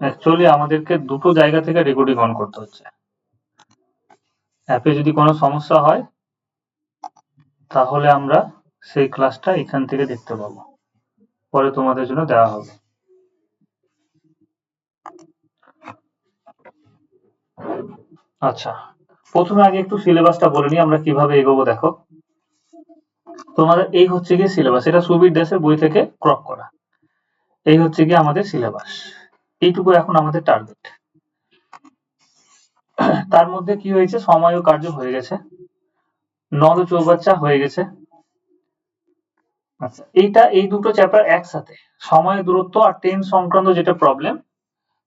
Actually আমাদেরকে দুটো জায়গা থেকে রেকর্ডিং অন করতে হচ্ছে। অ্যাপে যদি কোনো সমস্যা হয় তাহলে আমরা সেই ক্লাসটা এখান থেকে দেখতে পাবো, পরে তোমাদের জন্য দেওয়া হবে। আচ্ছা, প্রথমে আগে একটু সিলেবাসটা বলে নিই আমরা কিভাবে এগোবো। দেখো, তোমাদের এই হচ্ছে গিয়ে সিলেবাস, এটা সুবীর দাসের বই থেকে ক্রপ করা। এই হচ্ছে গিয়ে আমাদের সিলেবাস, এইটুকু এখন আমাদের টার্গেট। তার মধ্যে কি হয়েছে, সময় ও কার্য হয়ে গেছে, নল ও চৌবাচ্চা হয়ে গেছে। আচ্ছা, এই দুটো চ্যাপ্টার একসাথে, সময় দূরত্ব আর টেন সংক্রান্ত যেটা প্রবলেম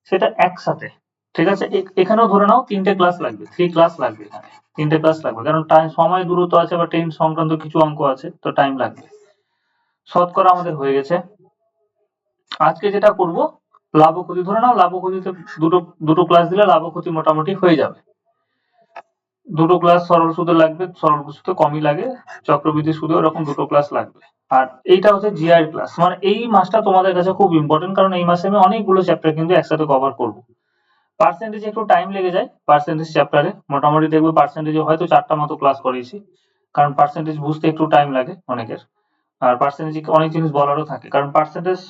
সেটা একসাথে, ঠিক আছে। এখানেও ধরে নাও 3টে ক্লাস লাগবে, 3 ক্লাস লাগবে, এখানে 3টে ক্লাস লাগবে, কারণ সময় দূরত্ব আছে বা টেন সংক্রান্ত কিছু অঙ্ক আছে, তো টাইম লাগবে। শতকরা আমাদের হয়ে গেছে। আজকে যেটা করব, লাভ ও ক্ষতি, ধরে নাও লাভ ও ক্ষতিতে দুটো ক্লাস দিলে লাভ ও ক্ষতি মোটামুটি হয়ে যাবে। দুটো ক্লাস সরল সুদে লাগবে, সরল সুদে কমই লাগে, চক্রবৃদ্ধি সুদে ওরকম দুটো ক্লাস লাগবে। আর এইটা হচ্ছে জিআই ক্লাস, মানে এই মাসটা তোমাদের কাছে খুব ইম্পর্টেন্ট, কারণ এই মাসে আমি অনেকগুলো চ্যাপ্টার কিন্তু একসাথে কভার করব। পার্সেন্টেজ একটু টাইম লেগে যায়, পার্সেন্টেজ চ্যাপ্টারে মোটামুটি দেখবে পার্সেন্টেজে হয়তো 4টা মতো ক্লাস করিয়েছি, কারণ পার্সেন্টেজ বুঝতে একটু টাইম লাগে অনেকের। আর পার্সেন্টেজে অনেক জিনিস বলারও থাকে, কারণ পার্সেন্টেজ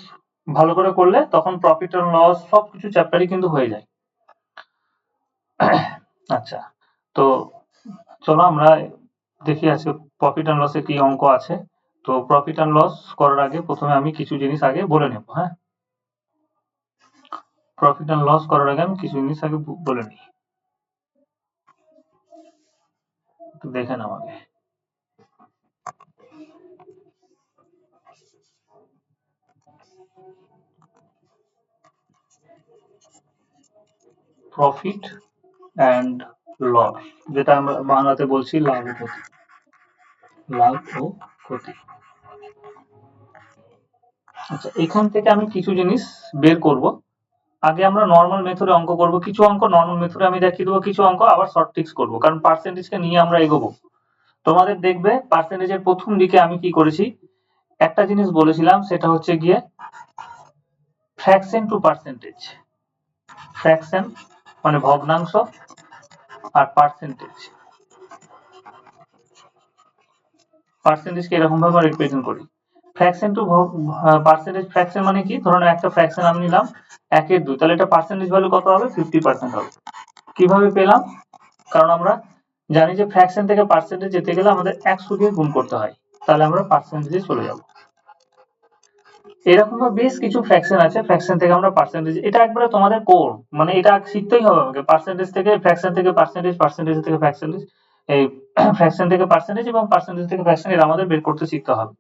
ভালো করে করলে তখন প্রফিট এন্ড লস সবকিছু চ্যাপ্টারই কিন্তু হয়ে যায়। আচ্ছা, তো চলো আমরা দেখি আজকে প্রফিট এন্ড লসে কি অঙ্ক আছে। তো প্রফিট এন্ড লস করার আগে প্রথমে আমি কিছু জিনিস আগে বলে নেব। হ্যাঁ, প্রফিট এন্ড লস করার আগে আমি কিছু জিনিস আগে বলে নিই, দেখে নাও আগে। প্রফিট এন্ড লস, যেটা আমরা বাংলাতে বলছি লাভ ও ক্ষতি। লাভ ও ক্ষতি। আচ্ছা, এখান থেকে আমি কিছু জিনিস বের করব। আগে আমরা নর্মাল মেথডে অঙ্ক করব, কিছু অঙ্ক নর্মাল মেথডে আমি দেখিয়ে দেবো, কিছু অঙ্ক আবার শর্ট ট্রিক্স করব, কারণ পার্সেন্টেজকে নিয়ে আমরা এগোবো। তোমাদের দেখবে পার্সেন্টেজের প্রথম দিকে আমি কি করেছি, একটা জিনিস বলেছিলাম, সেটা হচ্ছে গিয়ে ফ্র্যাকশন টু পার্সেন্টেজ। ফ্র্যাকশন মানে ভগ্নাংশ, আর পার্সেন্টেজ, পার্সেন্টেজকে এরকম ভাবে রিপ্রেজেন্ট করি। ফ্র্যাকশন টু পার্সেন্টেজ, ফ্র্যাকশন মানে কি, ধরুন একটা ফ্র্যাকশন আমি নিলাম 1/2, তাহলে এটা পার্সেন্টেজ ভ্যালু কত হবে, 50% হবে। কিভাবে পেলাম, কারণ আমরা জানি যে ফ্র্যাকশন থেকে পার্সেন্টেজ যেতে গেলে আমাদের 100 দিয়ে গুণ করতে হয়, তাহলে আমরা পার্সেন্টেজে চলে যাব। এরকম বেশ কিছু ফ্র্যাকশন আছে, ফ্র্যাকশন থেকে আমরা পার্সেন্টেজ, এটা একবারে তোমাদের কোর, মানে এটা শিখতেই হবে আমাকে, পার্সেন্টেজ থেকে ফ্র্যাকশন থেকে পার্সেন্টেজ, পার্সেন্টেজ থেকে ফ্র্যাকশন, এই ফ্র্যাকশন থেকে পার্সেন্টেজ এবং পার্সেন্টেজ থেকে ফ্র্যাকশন, এটা আমাদের বের করতে শিখতে হবে।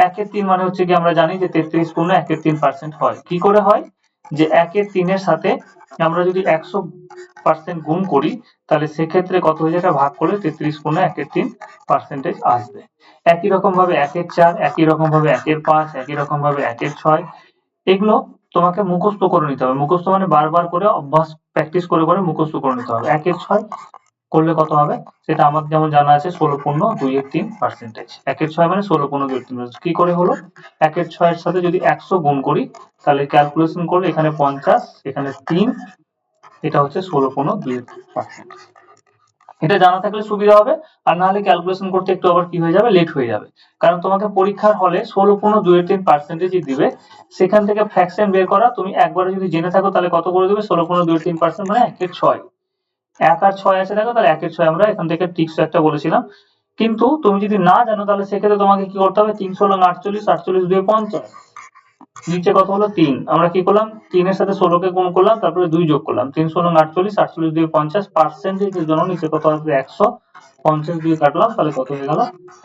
1/3 মানে হচ্ছে কি, আমরা জানি যে 33 পূর্ণ 1/3% হয়। কি করে হয়, যে 1/3 এর সাথে আমরা যদি 100% গুণ করি, তাহলে সেক্ষেত্রে কত হয়ে যায়, ভাগ করলে 33 পূর্ণ 1/3% আসবে। একই রকম ভাবে 1/4, একই রকম ভাবে 1/5, একই রকম ভাবে 1/6, এগুলো তোমাকে মুখস্থ করে নিতে হবে। মুখস্থ মানে বারবার করে অভ্যাস, প্র্যাকটিস করে করে মুখস্থ করে নিতে হবে। 1/6 করলে কত হবে, সেটা আমার যেমন জানা আছে, 16.213%। 1/6 মানে 16.213। কি করে হলো, 1/6 এর সাথে যদি 100 গুণ করি, তাহলে ক্যালকুলেশন করলে এখানে 50, এখানে 3, এটা হচ্ছে 16.213%। এটা জানা থাকলে সুবিধা হবে, আর না হলে ক্যালকুলেশন করতে একটু আবার কি হয়ে যাবে, লেট হয়ে যাবে। কারণ তোমাকে পরীক্ষার হলে 16.213% দিবে, সেখান থেকে ফ্র্যাকশন বের করা তুমি একবারে যদি জেনে থাকো, তাহলে কত করে দেবে, 16.213% মানে 1/6। 1 আর 6 আছে দেখো, তাহলে 1/6 আমরা এখান থেকে টিপস একটা বলেছিলাম। কিন্তু তুমি যদি না জানো, তাহলে সেক্ষেত্রে তোমাকে কি করতে হবে, 3 16 48, 48 2 50, নিচে কত হলো 3, আমরা কি করলাম, 3 এর সাথে 16 কে গুণ করলাম, তারপরে 2 যোগ করলাম, 3 16 48, 48 2 50, পার্সেন্টেজের জন্য নিচে কত আসবে 100, 50 দিয়ে কাটলাম, তাহলে কত হয়ে গেল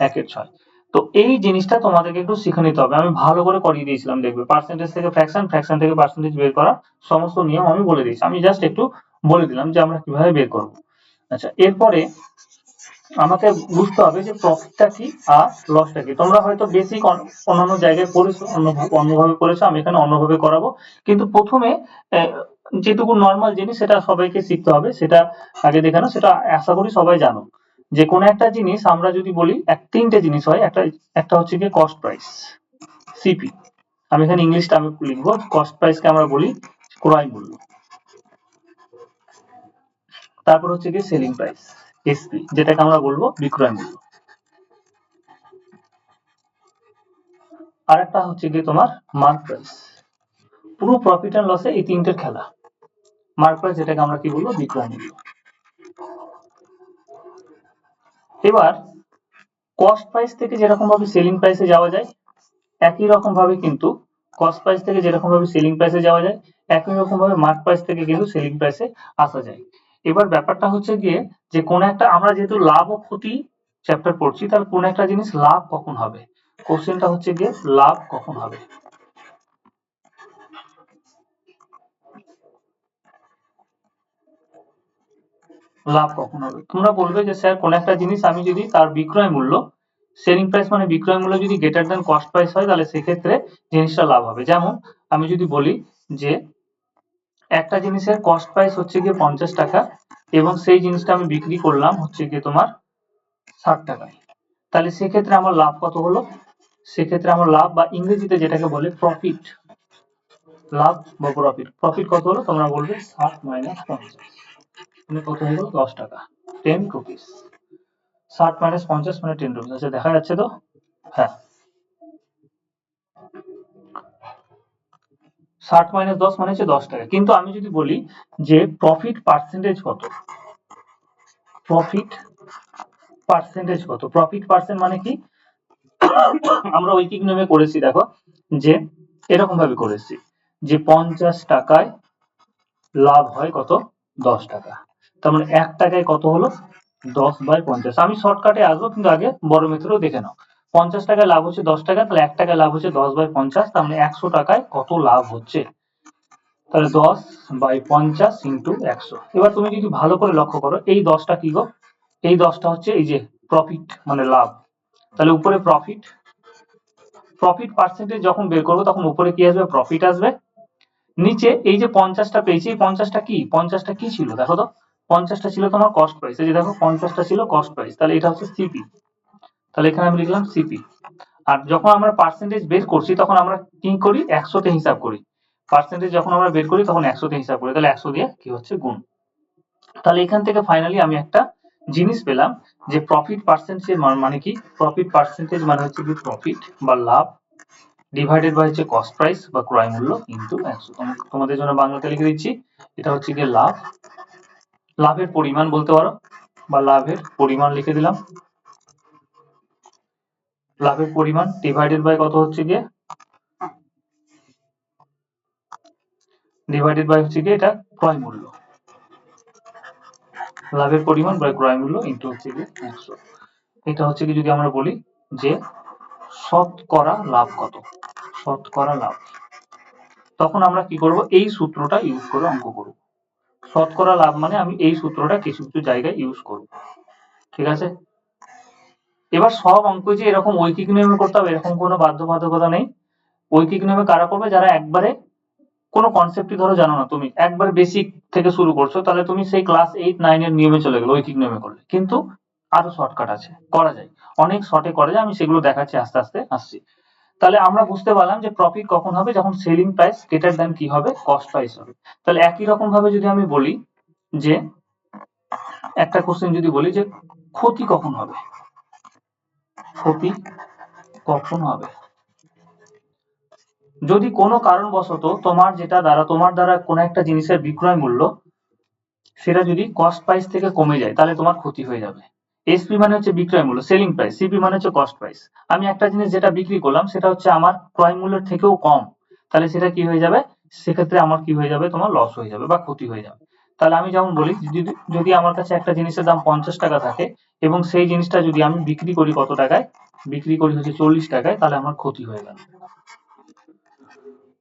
1/6। তো এই জিনিসটা তোমাদেরকে একটু শিখে নিতে হবে, আমি ভালো করে করিয়ে দিয়েছিলাম, দেখবে পার্সেন্টেজ থেকে ফ্র্যাকশন, ফ্র্যাকশন থেকে পার্সেন্টেজ বের করা সমস্ত নিয়ম আমি বলে দিয়েছি, আমি জাস্ট একটু বলে দিলাম যে আমরা কিভাবে বের করব। আচ্ছা, এরপরে আমাকে বুঝতে হবে যে প্রফিটটা কি আর লসটা কি। তোমরা হয়তো বেসিক অন্যান্য জায়গায় পড়েছো, অন্যভাবে পড়েছো, আমি এখানে অন্যভাবে করাবো। কিন্তু প্রথমে যেটুকু নর্মাল জিনিস সেটা সবাইকে শিখতে হবে, সেটা আগে দেখে নাও, সেটা আশা করি সবাই জানো। যে কোনো একটা জিনিস আমরা যদি বলি, 3টে জিনিস হয়, একটা হচ্ছে কি কস্ট প্রাইস, সিপি, আমি এখানে ইংলিশটা আমি লিখবো, কস্ট প্রাইসকে আমরা বলি ক্রয় মূল্য। তারপর হচ্ছে কি সেলিং প্রাইস, এসপি, যেটাকে আমরা বলবো বিক্রয় মূল্য। আর একটা হচ্ছে কি তোমার মার্ক প্রাইস। পুরো প্রফিট এন্ড লসে এই তিনটের খেলা। মার্ক প্রাইস, যেটাকে আমরা কি বলবো বিক্রয় মূল্য। এবার কস্ট প্রাইস থেকে যেরকম ভাবে সেলিং প্রাইসে যাওয়া যায়, একই রকম ভাবে কিন্তু কস্ট প্রাইস থেকে যেরকম ভাবে সেলিং প্রাইসে যাওয়া যায়, একই রকম ভাবে মার্ক প্রাইস থেকে কিন্তু সেলিং প্রাইসে আসা যায়। এবার ব্যাপারটা হচ্ছে গিয়ে যে কোন একটা, আমরা যেহেতু লাভ ও ক্ষতি চ্যাপ্টার পড়ছি, তাহলে কোন একটা জিনিস লাভ কখন হবে, কোশ্চেনটা হচ্ছে গিয়ে লাভ কখন হবে। লাভ কখন হবে, তোমরা বলবে যে স্যার কোন একটা জিনিস আমি যদি তার বিক্রয় মূল্য, সেলিং প্রাইস মানে বিক্রয় মূল্য যদি গ্রেটার দ্যান কস্ট প্রাইস হয়, তাহলে সেক্ষেত্রে জিনিসটা লাভ হবে। যেমন আমি যদি বলি যে একটা জিনিসের কস্ট প্রাইস হচ্ছে গিয়ে 50 টাকা এবং সেই জিনিসটা আমি বিক্রি করলাম হচ্ছে গিয়ে তোমার 60 টাকায়, তাহলে সেক্ষেত্রে আমার লাভ কত হলো, সেক্ষেত্রে আমার লাভ বা ইংরেজিতে যেটাকে বলে প্রফিট, লাভ বা প্রফিট, প্রফিট কত হলো তোমরা বলবে 60 মাইনাস 50, মানে কত হলো 10 টাকা, 10 রুপিস। 60 মাইনাস 50 মানে 10 রুপিস। আচ্ছা দেখা যাচ্ছে তো? হ্যাঁ, 60 মাইনাস 10 মানে হচ্ছে 10 টাকা। কিন্তু আমি যদি বলি যে প্রফিট পার্সেন্টেজ কত, প্রফিট পার্সেন্টেজ কত, প্রফিট পার্সেন্ট মানে কি, আমরা ঐকিক নিয়মে করেছি, দেখো যে এরকম ভাবে করেছি যে 50 টাকায় লাভ হয় কত 10 টাকা, তার মানে 1 টাকায় কত হলো 10/50। আমি শর্টকাটে আসবো, কিন্তু আগে বড় মেথডও দেখে নাও। 50 টাকায় লাভ হচ্ছে 10 টাকা, তাহলে 1 টাকায় লাভ হচ্ছে 10/50, তার মানে 100 টাকায় কত লাভ হচ্ছে, তাহলে 10/50 ইন্টু 100। এবার তুমি যদি ভালো করে লক্ষ্য করো, এই 10টা কি গো, এই 10টা হচ্ছে এই যে প্রফিট মানে লাভ, তাহলে উপরে প্রফিট, প্রফিট পার্সেন্টেজ যখন বের করবো তখন উপরে কি আসবে প্রফিট আসবে, নিচে এই যে 50টা পেয়েছি, এই 50টা কি, 50টা কি ছিল দেখো তো, 50টা ছিল তোমার কস্ট প্রাইস, এই যে দেখো 50টা ছিল কস্ট প্রাইস, তাহলে এটা হচ্ছে সিপি, তাহলে এখানে আমি লিখলাম সিপি। আর যখন আমরা পার্সেন্টেজ বের করছি তখন আমরা কি করি 100 তে হিসাব করি, পার্সেন্টেজ যখন আমরা বের করি তখন 100 তে হিসাব করি, তাহলে 100 দিয়ে কি হচ্ছে গুণ। তাহলে এখান থেকে ফাইনালি আমি একটা জিনিস পেলাম যে প্রফিট পার্সেন্টেজ মানে কি, প্রফিট পার্সেন্টেজ মানে হচ্ছে কি প্রফিট বা লাভ ডিভাইডেড বাই হচ্ছে কস্ট প্রাইস বা ক্রয় মূল্য ইনটু 100। তোমাদের জন্য বাংলাতে লিখে দিচ্ছি, এটা হচ্ছে গিয়ে লাভ, লাভের পরিমাণ বলতে পারো, বা লাভের পরিমাণ লিখে দিলাম, লাভের পরিমাণ ডিভাইডেড বাই কত হচ্ছে গিয়ে, ডিভাইডেড বাই হচ্ছে গিয়ে এটা ক্রয় মূল্য, লাভের পরিমাণ বাই ক্রয় মূল্য ইনটু হচ্ছে গিয়ে 100। এটা হচ্ছে কি যদি আমরা বলি যে শতকরা লাভ কত, শতকরা লাভ, তখন আমরা কি করব এই সূত্রটা ইউজ করে অঙ্ক করব। শতকরা লাভ মানে আমি এই সূত্রটা কিছু কিছু জায়গায় ইউজ করব, ঠিক আছে। এবার সব অঙ্ক যে এরকম ঐকিক নিয়মে করতে হবে এরকম কোনো বাধ্যবাধকতা নেই। ঐকিক নিয়মে কারা করবে, যারা একবারে কোনো কনসেপ্টই ধরো জানো না, তুমি একবার বেসিক থেকে শুরু করছো, তাহলে তুমি সেই ক্লাস 8 9 এর নিয়মে চলে গেলে ঐকিক নিয়মে করলে, কিন্তু আরো শর্টকাট আছে, করা যায়, অনেক শর্টে করা যায়, আমি সেগুলো দেখাচ্ছি আস্তে আস্তে আসছি। তাহলে আমরা বুঝতে পারলাম যে প্রফিট কখন হবে, যখন সেলিং প্রাইস গ্রেটার দ্যান কি হবে কস্ট প্রাইস হবে। তাহলে একই রকম ভাবে যদি আমি বলি যে একটা কোশ্চেন যদি বলি যে ক্ষতি কখন হবে, ক্ষতি কখন হবে, যদি কোনো কারণবশত তোমার দ্বারা কোনো একটা জিনিসের বিক্রয় মূল্য সেটা যদি কস্ট প্রাইস থেকে কমে যায়, তাহলে তোমার ক্ষতি হয়ে যাবে। এসপি মানে হচ্ছে বিক্রয় মূল্য, সেলিং প্রাইস, সিপি মানে হচ্ছে কস্ট প্রাইস। আমি একটা জিনিস যেটা বিক্রি করলাম সেটা হচ্ছে আমার ক্রয় মূল্যের থেকেও কম, তাহলে সেটা কি হয়ে যাবে, সেক্ষেত্রে আমার কি হয়ে যাবে, তোমার লস হয়ে যাবে বা ক্ষতি হয়ে যাবে। তাহলে আমি যেমন বলি যদি আমার কাছে একটা জিনিসের দাম 50 টাকা থাকে এবং সেই জিনিসটা যদি আমি বিক্রি করি কত টাকায়, বিক্রি করি হচ্ছে 40 টাকায়, তাহলে আমার ক্ষতি হয়ে গেল।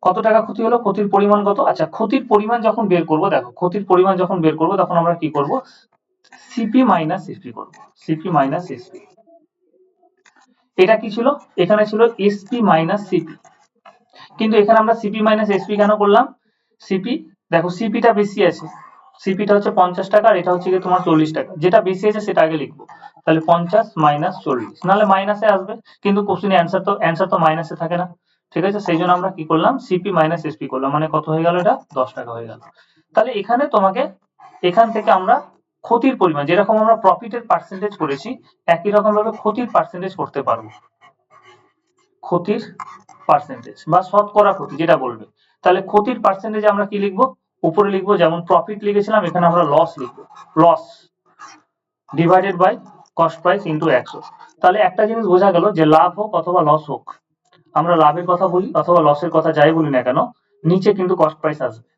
কত টাকা ক্ষতি হলো, ক্ষতির পরিমাণ কত, আচ্ছা ক্ষতির পরিমাণ যখন বের করব, দেখো ক্ষতির পরিমাণ যখন বের করব তখন আমরা কি করব, সিপি মাইনাস এসপি করব, সিপি মাইনাস এসপি। এটা কি ছিল, এখানে ছিল এসপি মাইনাস সিপি, কিন্তু এখানে আমরা সিপি মাইনাস এসপি কেন করলাম, সিপি দেখো সিপিটা বেশি আছে, সিপিটা হচ্ছে 50 টাকা আর এটা হচ্ছে কি তোমার 40 টাকা, যেটা বেশি আছে সেটা আগে লিখবো, তাহলে 50 মাইনাস 40, নাহলে মাইনাসে আসবে, কিন্তু কোশ্চেনে অ্যান্সার তো মাইনাসে থাকে না, ঠিক আছে, সেই জন্য আমরা কি করলাম, সিপি মাইনাস এসপি করলাম, মানে কত হয়ে গেল, এটা 10 টাকা হয়ে গেল। তাহলে এখানে তোমাকে এখান থেকে আমরা ক্ষতির পরিমাণ, যেরকম আমরা প্রফিটের পার্সেন্টেজ করেছি একই রকম ভাবে ক্ষতির পার্সেন্টেজ করতে পারবো, ক্ষতির পার্সেন্টেজ বা শতকরা ক্ষতি যেটা বলবে। তাহলে ক্ষতির পার্সেন্টেজ আমরা কি লিখবো, উপরে লিখবো যেমন প্রফিট লিখেছিলাম, এখানে আমরা লস লিখবো, loss divided by cost price into 100। তাহলে একটা জিনিস বোঝা গেল যে লাভ হোক অথবা লস হোক, আমরা লাভের কথা বলি অথবা লসের কথা যাই বলি না কেন, নিচে কিন্তু কস্ট প্রাইস আসবে।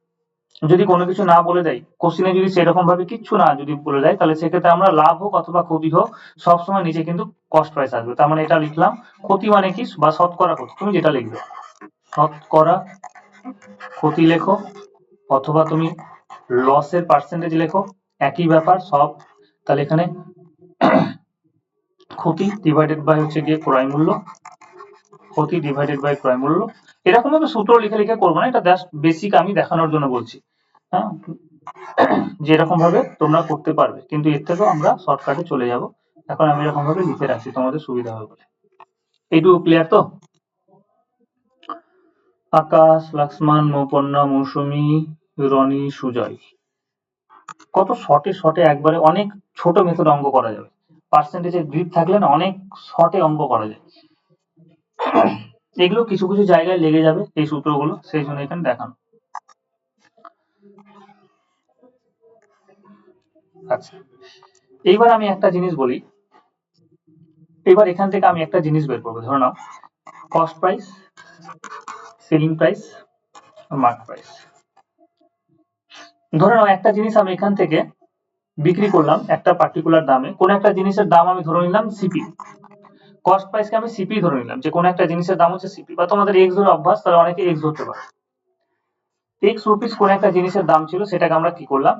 যদি কোনো কিছু না বলে দেয় কোশ্চেনে, যদি সেরকম ভাবে কিচ্ছু না যদি বলে দেয়, তাহলে সেক্ষেত্রে আমরা লাভ হোক অথবা ক্ষতি হোক সবসময় নিচে কিন্তু কস্ট প্রাইস আসবে। তার মানে এটা লিখলাম, ক্ষতি মানে কি বা শতকরা ক্ষতি, তুমি যেটা লিখবে শতকরা ক্ষতি লেখো অথবা তুমি লসের পার্সেন্টেজ লেখো, একই ব্যাপার সব। তাহলে এখানে ক্ষতি ডিভাইডেড বাই হচ্ছে গিয়ে ক্রয় মূল্য, ক্ষতি ডিভাইডেড বাই ক্রয় মূল্য। এরকম ভাবে সূত্র লিখে লিখে করবো না, এটা জাস্ট বেসিক আমি দেখানোর জন্য বলছি, হ্যাঁ, যে এরকম ভাবে তোমরা করতে পারবে, কিন্তু এর থেকেও আমরা শর্টকাটে চলে যাব। এখন আমি এরকম ভাবে লিখে রাখছি তোমাদের সুবিধা হবে বলে। এইটুকু ক্লিয়ার তো? আকাশ, লক্ষ্মণ, মৌপর্ণা, মৌসুমী, রনি, সুজয়, কত শর্টে শর্টে একবারে অনেক ছোট মেথড অঙ্ক করা যাবে, পার্সেন্টেজের গ্রিড থাকলে না অনেক শর্টে অঙ্ক করা যায়। এগুলো কিছু কিছু জায়গায় লেগে যাবে এই সূত্রগুলো, সেই জন্য এখানে দেখানো। আচ্ছা, এইবার আমি একটা জিনিস বলি, এবার এখান থেকে আমি একটা জিনিস বের করবো, ধরে নাও cost price, selling price, mark price. ধরে নাও একটা জিনিস আমি এখান থেকে বিক্রি করলাম একটা পার্টিকুলার দামে, কোন একটা জিনিসের দাম আমি ধরে নিলাম সিপি, কস্ট প্রাইসকে আমি সিপি ধরে নিলাম, যে কোন একটা জিনিসের দাম হচ্ছে সিপি, বা তোমাদের এক্স ধরে অভ্যাস, তাহলে অনেকে এক্স ধরতে পারে। এক্স রুপিস কোন একটা জিনিসের দাম ছিল, সেটাকে আমরা কি করলাম,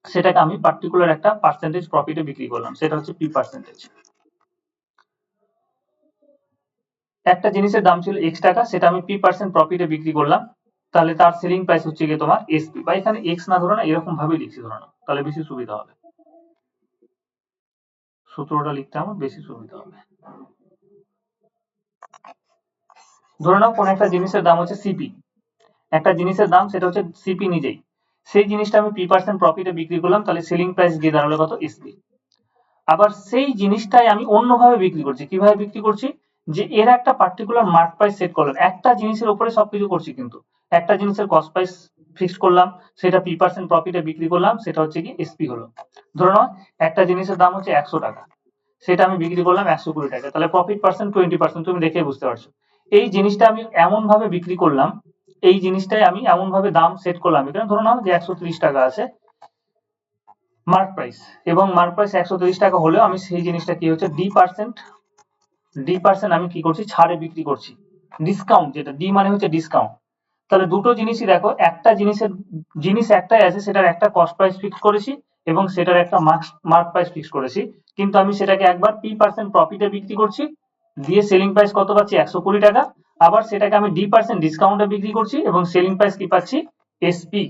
সেটাকে আমি পার্টিকুলার একটা পার্সেন্টেজ প্রফিটে বিক্রি করলাম, সেটা হচ্ছে পি পার্সেন্টেজ। একটা জিনিসের দাম ছিল এক্স টাকা, সেটা আমি পি পার্সেন্ট প্রফিটে বিক্রি করলাম, তাহলে তার সেলিং প্রাইস হচ্ছে গিয়ে তোমার এসপি, বা এখানে এক্স না ধরো না, এরকম ভাবে লিখছি ধরো না, তাহলে বেশি সুবিধা হবে, সূত্রটা লিখতে আমার বেশি সুবিধা হবে। ধরে নাও কোন একটা জিনিসের দাম হচ্ছে সিপি, একটা জিনিসের দাম সেটা হচ্ছে সিপি নিজেই, সেই জিনিসটা আমি পি পার্সেন্ট প্রফিটে বিক্রি করলাম, তাহলে সেলিং প্রাইস গিয়ে দাঁড়ালো কত, এসপি। আবার সেই জিনিসটাই আমি অন্যভাবে বিক্রি করছি, কিভাবে বিক্রি করছি, যে এর একটা পার্টিকুলার মার্ক প্রাইস সেট করলাম, একটা জিনিসের উপরে সবকিছু করছি, কিন্তু একটা জিনিসের কস্ট প্রাইস ফিক্সড করলাম, সেটা পি পার্সেন্ট প্রফিটে বিক্রি করলাম, সেটা হচ্ছে কি এসপি হলো। ধরে নাও একটা জিনিসের দাম হচ্ছে 100 টাকা, সেটা আমি বিক্রি করলাম 120 টাকা, তাহলে প্রফিট পার্সেন্ট 20%, তুমি দেখে বুঝতে পারছো। এই জিনিসটা আমি এমন ভাবে বিক্রি করলাম, এই জিনিসটাই আমি এমন ভাবে দাম সেট করলাম, এখানে ধরে নাও যে 130 টাকা আছে মার্ক প্রাইস, এবং মার্ক প্রাইস 130 টাকা হলেও আমি সেই জিনিসটা কি হচ্ছে ডি পার্সেন্ট আমি কি করছি, ছাড়ে বিক্রি করছি, ডিসকাউন্ট, যেটা ডি মানে হচ্ছে ডিসকাউন্ট। তাহলে দুটো জিনিসই দেখো, একটা জিনিস একটাই আছে, সেটার একটা কস্ট প্রাইস ফিক্স করেছি এবং সেটার একটা মার্ক প্রাইস ফিক্স করেছি, কিন্তু আমি সেটাকে একবার পি পার্সেন্ট প্রফিটে বিক্রি করছি, দিয়ে সেলিং প্রাইস কত পাচ্ছি, 120 টাকা, আবার সেটাকে আমি ডি পার্সেন্ট ডিসকাউন্টে বিক্রি করছি এবং সেলিং প্রাইস কি পাচ্ছি, এসপি,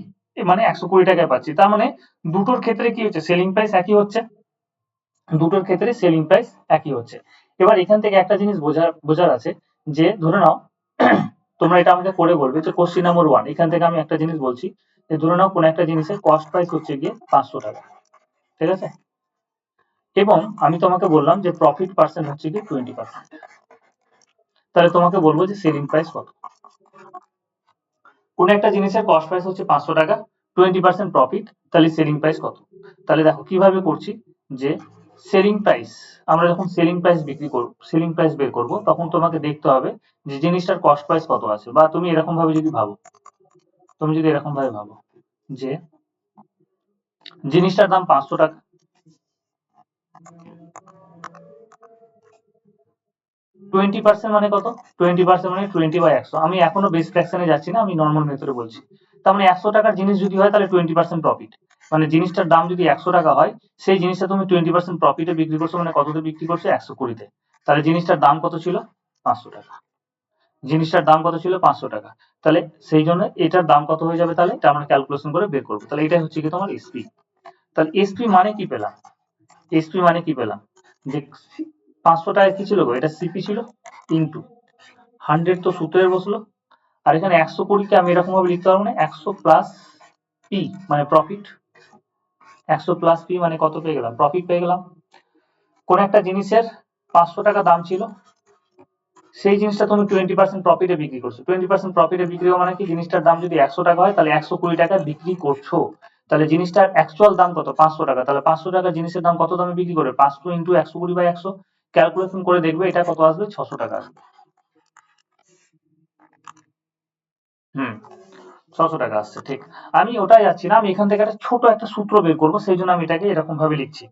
মানে 120 টাকায় পাচ্ছি। তার মানে দুটোর ক্ষেত্রে কি হচ্ছে, সেলিং প্রাইস একই হচ্ছে, দুটোর ক্ষেত্রে সেলিং প্রাইস একই হচ্ছে। এবার এখান থেকে একটা জিনিস বোঝার আছে, যে ধরে নাও তোমরা এটা আমাকে করে বলবে, যে কোশ্চেন নাম্বার 1 এখান থেকে আমি একটা জিনিস বলছি, যে ধরে নাও কোন একটা জিনিসের কস্ট প্রাইস হচ্ছে গিয়ে 500 টাকা, ঠিক আছে, এবং আমি তোমাকে বললাম যে প্রফিট পার্সেন্ট হচ্ছে গিয়ে 20%, তাহলে তোমাকে বলবো যে সেলিং প্রাইস কত। কোন একটা জিনিসের কস্ট প্রাইস হচ্ছে 500 টাকা, 20% প্রফিট, তাহলে সেলিং প্রাইস কত। তাহলে দেখো কিভাবে করছি, যে সেলিং প্রাইস, আমরা যখন সেলিং প্রাইস বিক্রি করব, সেলিং প্রাইস বের করব, তখন তোমাকে দেখতে হবে যে জিনিসটার কস্ট প্রাইস কত আছে, বা তুমি এরকম ভাবে যদি ভাবো, তুমি যদি এরকম ভাবে ভাবো যে জিনিসটার দাম 500 টাকা, 20% মানে কত, 20% মানে 20/100, আমি এখনো বেস ফ্র্যাকশনে যাচ্ছি না, আমি নর্মাল মেথডে বলছি। তার মানে 100 টাকার জিনিস যদি হয়, তাহলে 20% প্রফিট, মানে জিনিসটার দাম যদি 100 টাকা হয়, সেই জিনিসটা তুমি 20% প্রফিটে বিক্রি করছো, মানে কততে বিক্রি করছো, 120-তে। তাহলে জিনিসটার দাম কত ছিল, 500 টাকা, জিনিসটার দাম কত ছিল, 500 টাকা। তাহলে সেই জন্য এটার দাম কত হয়ে যাবে, তাহলে এটা আমরা ক্যালকুলেশন করে বের করবো, তাহলে এটাই হচ্ছে কি তোমার এসপি। তাহলে এসপি মানে কি পেলাম, এসপি মানে কি পেলাম, যে 500 টাকা কি ছিল গো, এটা সিপি ছিল, ইনটু 100 তো সূত্রের বসলো, আর এখানে 120 কে আমি এরকম ভাবে লিখতে পারবো না, 100 প্লাস পি মানে প্রফিট, 100 প্লাস পি মানে কত পেয়ে গেলাম, প্রফিট পেয়ে গেলাম। কোন একটা জিনিসের 500 টাকা দাম ছিল, সেই জিনিসটা তুমি 20% প্রফিটে বিক্রি করছো, 20% প্রফিটে বিক্রি হওয়া মানে কি, জিনিসটার দাম যদি 100 টাকা হয় তাহলে 120 টাকা বিক্রি করছো, তাহলে জিনিসটার অ্যাকচুয়াল দাম কত, 500 টাকা, তাহলে 500 টাকা জিনিসের দাম কত দামে বিক্রি করে, 500 ইন্টু 120/100, ক্যালকুলেশন করে দেখবে এটা কত আসবে, 600 টাকা আসবে। হুম, 600 টাকা আসছে, ঠিক। আমি ওটাই যাচ্ছি না, আমি এখান থেকে একটা ছোট একটা সূত্র বের করবো, সেই জন্য আমি এটাকে এরকম ভাবে লিখছি,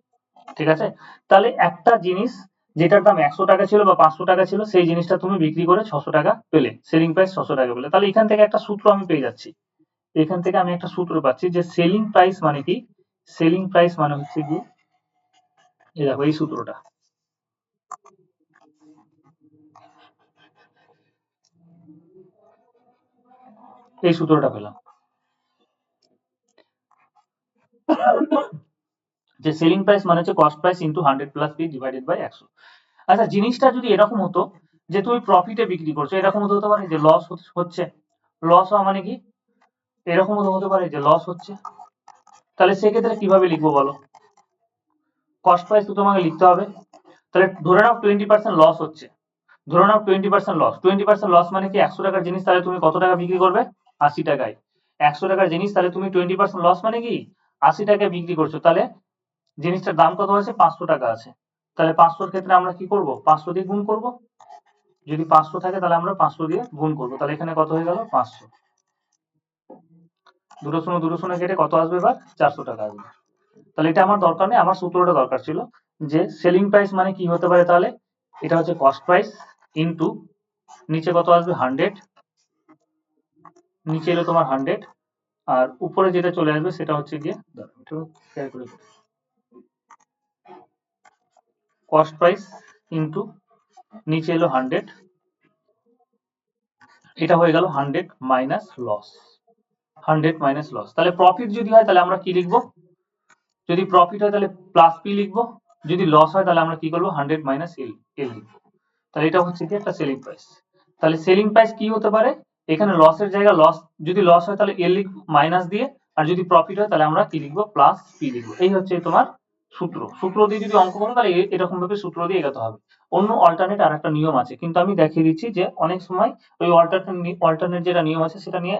ঠিক আছে। তাহলে একটা জিনিস যেটার দাম 100 টাকা ছিল বা 500 টাকা ছিল, সেই জিনিসটা তুমি বিক্রি করে 600 টাকা পেলে, সেলিং প্রাইস 600 টাকা পেলে, তাহলে এখান থেকে একটা সূত্র আমি পেয়ে যাচ্ছি, এখান থেকে আমি একটা সূত্র পাচ্ছি যে সেলিং প্রাইস মানে কি, সেলিং প্রাইস মানে হচ্ছে কি, এই দেখো এই সূত্রটা, এই সূত্রটা পেলাম যে সেলিং প্রাইস মানে হচ্ছে cost price into 100 plus P divided by 100। আচ্ছা, জিনিসটা যদি এরকম হতো যে তুমি প্রফিটে বিক্রি করছো, এরকম হতে পারে যে লস হচ্ছে, লস হওয়া মানে কি, এরকম হতে পারে যে লস হচ্ছে, তাহলে সেক্ষেত্রে কিভাবে লিখবো বলো, কস্ট প্রাইস তো তোমাকে লিখতে হবে, তাহলে ধরে নাও 20% লস হচ্ছে, ধরে নাও 20% লস, 20% লস মানে কি, 100 টাকার জিনিস তাহলে তুমি কত টাকা বিক্রি করবে, 80 টাকায়, 100 টাকার জিনিস তাহলে তুমি 20% লস মানে কি 80 টাকায় বিক্রি করছো, তাহলে জিনিসটার দাম কত আছে, 500 টাকা আছে, তাহলে 500 এর ক্ষেত্রে আমরা কি করব, 500 দিয়ে গুণ করব, যদি 500 থাকে তাহলে আমরা 500 দিয়ে গুণ করব, তাহলে এখানে কত হয়ে গেল 500, দুটো শূন্য কেটে কত আসবে এবার, 400 টাকা আসবে। তাহলে এটা আমার দরকার নেই, আমার সূত্রটা দরকার ছিল যে সেলিং প্রাইস মানে কি হতে পারে, তাহলে এটা হচ্ছে কস্ট প্রাইস ইনটু নিচে কত আসবে 100, নিচে এলো তোমার 100, আর উপরে যেটা চলে আসবে সেটা হচ্ছে গিয়ে কস্ট প্রাইস ইনটু নিচে এলো 100, এটা হয়ে গেল 100 মাইনাস লস, 100 মাইনাস লস। তাহলে প্রফিট যদি হয় তাহলে আমরা কি লিখবো, যদি প্রফিট হয় তাহলে প্লাস পি লিখবো, যদি লস হয় তাহলে আমরা কি করবো 100 মাইনাস এল এল লিখবো। তাহলে এটা হচ্ছে কি একটা সেলিং প্রাইস। তাহলে সেলিং প্রাইস কি হতে পারে, এখানে লসের জায়গা লস, যদি লস হয় তাহলে এল লিখবো মাইনাস দিয়ে, আর যদি প্রফিট হয় তাহলে আমরা কি লিখবো, প্লাস পি লিখবো। এই হচ্ছে তোমার সূত্র, সূত্র দিয়ে যদি অঙ্ক করো তাহলে এরকম ভাবে সূত্র দিয়ে এগোতে হবে। অন্য অল্টারনেট আর একটা নিয়ম আছে, কিন্তু আমি দেখিয়ে দিচ্ছি যে অনেক সময় ওই অল্টারনেট যেটা নিয়ম আছে সেটা নিয়ে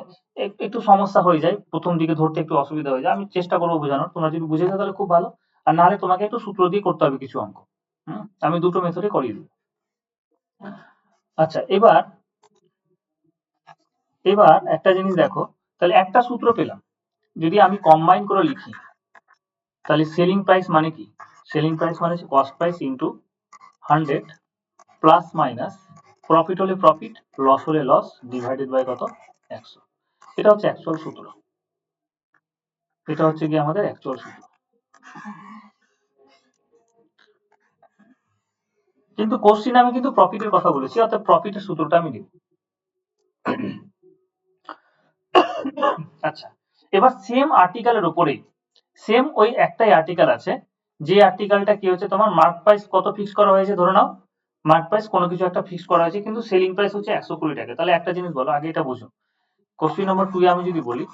একটু সমস্যা হয়ে যায়, প্রথম দিকে ধরতে একটু অসুবিধা হয়ে যায়, আমি চেষ্টা করবো বোঝানোর, তোমরা যদি বুঝে যাও তাহলে খুব ভালো, আর নাহলে তোমাকে একটু সূত্র দিয়ে করতে হবে কিছু অঙ্ক। আমি দুটো মেথডে করিয়ে দিই। আচ্ছা, এবার এবার একটা জিনিস দেখো, তাহলে একটা সূত্র পেলাম, যদি আমি কম্বাইন করে লিখি তাহলে সেলিং প্রাইস মানে কি, সেলিং প্রাইস মানে হচ্ছে cost price into 100 plus minus profit হলে প্রফিট, লস হলে লস, ডিভাইডেড বাই কত, 100। এটা হচ্ছে অ্যাকচুয়াল সূত্র, এটা হচ্ছে কি আমাদের অ্যাকচুয়াল সূত্র। কিন্তু কোশ্চিনে আমি কিন্তু প্রফিটের কথা বলেছি, অর্থাৎ প্রফিটের সূত্রটা আমি দিব। আচ্ছা, এবার সেম আর্টিকেলের উপরেই, সেম ওই একটাই আর্টিকেল আছে, যে আর্টিকেলটা কি হচ্ছে তোমার মার্ক প্রাইস কত ফিক্স করা হয়েছে, ধরে নাও মার্ক প্রাইস কোনো কিছু একটা ফিক্স করা হয়েছে, কিন্তু সেলিং প্রাইস হচ্ছে 120 টাকা। তাহলে একটা জিনিস বলো, আগে এটা বুঝো, কোশ্চেন নম্বর 2 এ আমি যদি বলি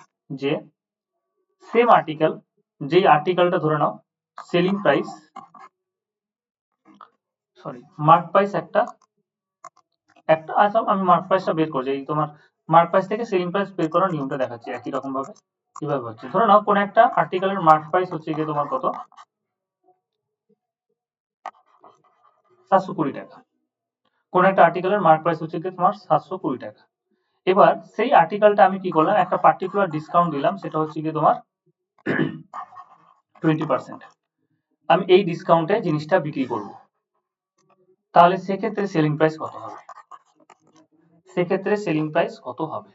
যে সেম আর্টিকেল, যেই আর্টিকেলটা ধরে নাও selling price, sorry mark price একটা একটা আচ্ছা আমি মার্ক প্রাইসটা বের করছি, এই তোমার মার্ক প্রাইস থেকে সেলিং প্রাইস বের করার নিয়মটা দেখাচ্ছি একই রকম ভাবে কিভাবে হচ্ছে। ধরে নাও কোন একটা আর্টিকেলের মার্ক প্রাইস হচ্ছে গিয়ে তোমার কত, 720 টাকা, কোন একটা আর্টিকেলের মার্ক প্রাইস হচ্ছে গিয়ে তোমার 720 টাকা। এবার সেই আর্টিকেলটা আমি কি করলাম, একটা পার্টিকুলার ডিসকাউন্ট দিলাম, সেটা হচ্ছে গিয়ে তোমার 20%, আমি এই ডিসকাউন্টে জিনিসটা বিক্রি করব, তাহলে সেক্ষেত্রে সেলিং প্রাইস কত হবে, সেক্ষেত্রে সেলিং প্রাইস কত হবে।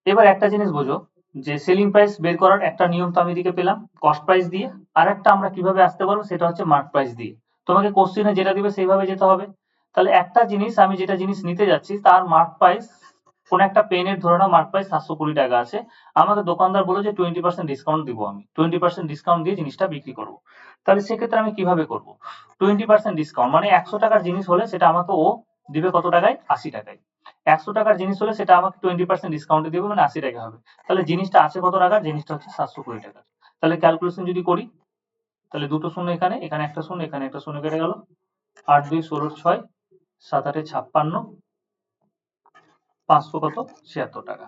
এবার একটা জিনিস বোঝো যে সেলিং প্রাইস বের করার একটা নিয়ম তো আমি এদিকে পেলাম কস্ট প্রাইস দিয়ে, আর একটা আমরা কিভাবে আসতে পারবো সেটা হচ্ছে মার্ক প্রাইস দিয়ে। তোমাকে কোশ্চেনে যেটা দিবে সেইভাবে যেতে হবে। তাহলে একটা জিনিস আমি যেটা জিনিস নিতে যাচ্ছি তার মার্ক প্রাইস, কোন একটা পেনের ধরে নাও মার্ক প্রাইস 720 টাকা আছে, আমাকে দোকানদার বলে যে 20% ডিসকাউন্ট দিব, আমি 20% ডিসকাউন্ট দিয়ে জিনিসটা বিক্রি করবো। তাহলে সেক্ষেত্রে আমি কিভাবে করব, 20% ডিসকাউন্ট মানে 100 টাকার জিনিস হলে সেটা আমাকে ও দিবে কত টাকায়? 80 টাকায়। 100 টাকার জিনিস হলে সেটা আমাকে 20% ডিসকাউন্টে দিবে, মানে 80 টাকা হবে। তাহলে জিনিসটা আছে কত টাকার? জিনিসটা হচ্ছে 720 টাকা। তাহলে ক্যালকুলেশন যদি করি, তাহলে দুটো শূন্য এখানে, এখানে একটা শূন্য, এখানে একটা শূন্য কেটে গেল। 8 2 16 6, 7 8 56, 500 কত? 76 টাকা।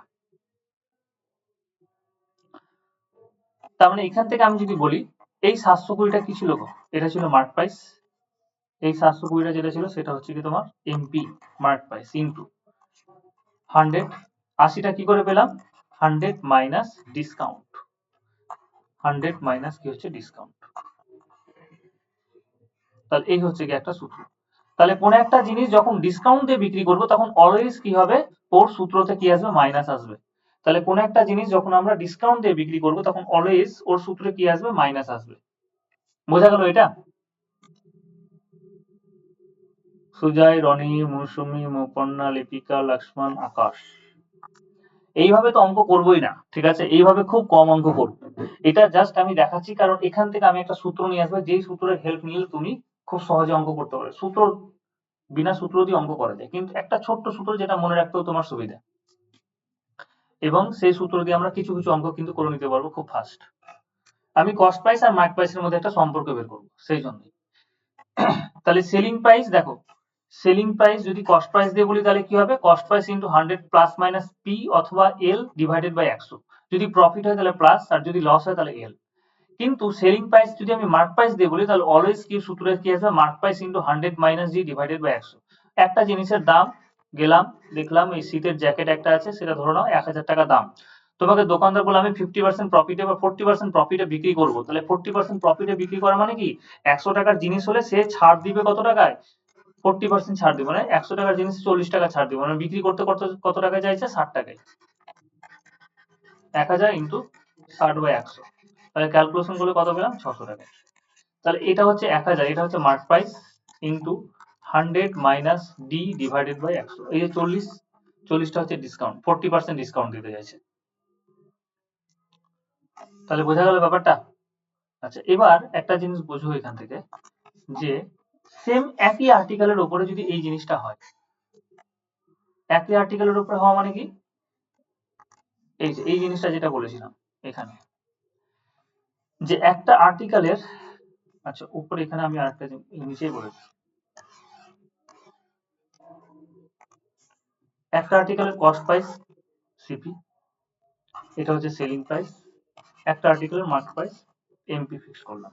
তার মানে এখান থেকে আমি যদি বলি এই 720টা কি ছিল গো? এটা ছিল মার্ক প্রাইস। এই 720টা যেটা ছিল সেটা হচ্ছে কি তোমার এমপি মার্ক প্রাইস ইনটু 100। 80টা কি করে পেলাম? 100 মাইনাস ডিসকাউন্ট। 100 মাইনাস কি হচ্ছে? ডিসকাউন্ট। তাহলে এই হচ্ছে কি একটা সূত্র। তাহলে কোন একটা জিনিস যখন ডিসকাউন্ট দিয়ে বিক্রি করব তখন অলওয়েজ কি হবে? ওর সূত্রতে কি আসবে? মাইনাস আসবে। তাহলে কোন একটা জিনিস যখন আমরা ডিসকাউন্ট দিয়ে বিক্রি করব তখন অলওয়েজ ওর সূত্রে কি আসবে? মাইনাস আসবে। বোঝা গেল এটা? সুজয়, রনি, মৌসুমী, মৌপর্ণা, লিপিকা, লক্ষ্মণ, আকাশ। এইভাবে তো অঙ্ক করবোই না, ঠিক আছে? এইভাবে খুব কম অঙ্ক করবো। এটা জাস্ট আমি দেখাচ্ছি কারণ এখান থেকে আমি একটা সূত্র নিয়ে আসবো, যেই সূত্রের হেল্প নিলে তুমি খুব সহজে অঙ্ক করতে পারবে। সূত্র বিনা সূত্র দিয়ে অঙ্ক করা যায়, কিন্তু একটা ছোট্ট সূত্র যেটা মনে রাখতেও তোমার সুবিধা, এবং সেই সূত্র দিয়ে আমরা কিছু কিছু অঙ্ক কিন্তু করে নিতে পারবো খুব ফাস্ট। আমি কস্ট প্রাইস আর মার্ক প্রাইসের মধ্যে একটা সম্পর্ক বের করবো সেই জন্য। তাহলে সেলিং প্রাইস দেখো, সেলিং প্রাইস যদি কস্ট প্রাইস দিয়ে বলি তাহলে কি হবে? Cost price into 100 plus minus P অথবা এল ডিভাইডেড বাই 100। যদি প্রফিট হয় তাহলে প্লাস, আর যদি লস হয় তাহলে এল। কিন্তু সেলিং প্রাইস যদি আমি মার্ক প্রাইস দিয়ে বলি তাহলে অলওয়েজ কি সূত্রে কি আসবে? Mark price into 100 minus G divided by 100। একটা জিনিসের দাম, গেলাম দেখলাম এই শীতের জ্যাকেট একটা আছে, সেটা ধরে নাও 1000 টাকা দাম। তোমাকে দোকানদার বলে আমি 50% প্রফিটে বা 40% প্রফিটে বিক্রি করবো। তাহলে 40% প্রফিটে বিক্রি করা মানে কি? 100 টাকার জিনিস হলে সে ছাড় দিবে কত টাকায়? 40% ছাড় দিবে, মানে 100 টাকার জিনিস 40 টাকা ছাড় দিবে, মানে বিক্রি করতে কত কত টাকায় চাইছে? 60 টাকায়। 1000 ইন্টু 60/100, তাহলে ক্যালকুলেশন করলে কত পেলাম? 600 টাকা। তাহলে এটা হচ্ছে 1000, এটা হচ্ছে mark price into 100 minus D divided by 100। এই যে 40, 40টা হচ্ছে ডিসকাউন্ট, 40% ডিসকাউন্ট দিতে চাইছে। তাহলে বোঝা গেল ব্যাপারটা? আচ্ছা, এবার একটা জিনিস বুঝো এখান থেকে, যে সেম একই আর্টিকেলের উপরে যদি এই জিনিসটা হয়, একই আর্টিকেলের উপরে হওয়া মানে কি? এই যে এই জিনিসটা যেটা বলেছিলাম এখানে, যে একটা আর্টিকেলের, আচ্ছা উপরে এখানে আমি আরেকটা নিচেই বলেছি, একটা আর্টিকেলের কস্ট প্রাইস সিপি, এটা হচ্ছে সেলিং প্রাইস। একটা আর্টিকেলের মার্ক প্রাইস এমপি ফিক্স করলাম,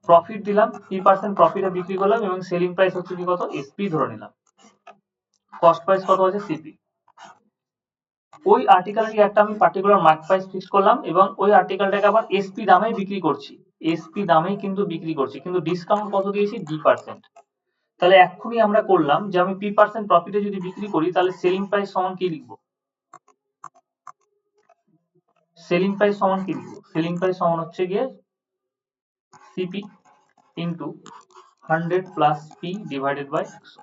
প্রফিট দিলাম, কি পার্সেন্ট প্রফিটে বিক্রি করলাম, এবং সেলিং প্রাইস হচ্ছে কি কত? এসপি ধরে নিলাম। কস্ট প্রাইস কত আছে? সিপি। ওই আর্টিকেলেরই একটা আমি পার্টিকুলার মার্ক প্রাইস ফিক্স করলাম, এবং ওই আর্টিকেলটাকে আবার এসপি দামেই বিক্রি করছি। এসপি দামেই কিন্তু বিক্রি করছি, কিন্তু ডিসকাউন্ট কত দিয়েছি? D%। তাহলে এক্ষুনি আমরা করলাম যে আমি P% প্রফিটে যদি বিক্রি করি তাহলে সেলিং প্রাইস সমান কি লিখবো? সেলিং প্রাইস সমান কি লিখবো? সেলিং প্রাইস সমান হচ্ছে গিয়ে CP into 100 plus P divided by 100।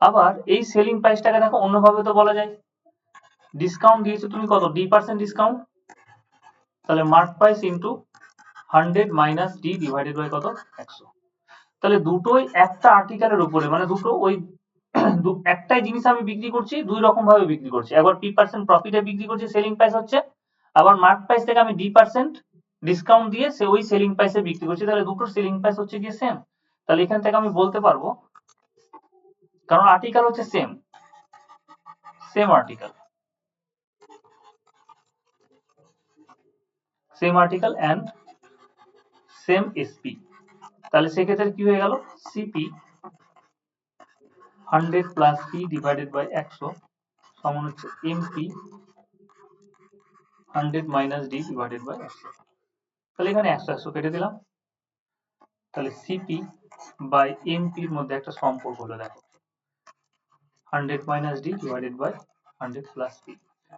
আবার এই সেলিং প্রাইসটাকে দেখো অন্যভাবে তো বলা যায়, ডিসকাউন্ট দিয়েছো তুমি কত? D% ডিসকাউন্ট, তাহলে mark price into 100 minus D divided by কত? 100। তাহলে দুটোই একটা আর্টিকেলের উপরে, মানে দুটো ওই একটাই জিনিস আমি বিক্রি করছি, দুই রকম ভাবে বিক্রি করছি। একবার P% প্রফিটে বিক্রি করছি, সেলিং প্রাইস হচ্ছে, আবার মার্ক প্রাইস থেকে আমি D% ডিসকাউন্ট দিয়ে সে ওই সেলিং প্রাইসে বিক্রি করছি, তাহলে দুটোর সেলিং প্রাইস হচ্ছে গিয়ে সেম। তাহলে এখান থেকে আমি বলতে পারবো, কারণ আর্টিকেল হচ্ছে same, same article, same article and same SP. তাহলে সেক্ষেত্রে কি হয়ে গেল? CP 100 plus P divided by 100 সমান হচ্ছে MP 100 minus D divided by 100। তাহলে এখানে 100 100 কেটে দিলাম, তাহলে সিপি বাই এমপির মধ্যে একটা সম্পর্ক হলো, দেখো 100 minus D divided by 100 plus P.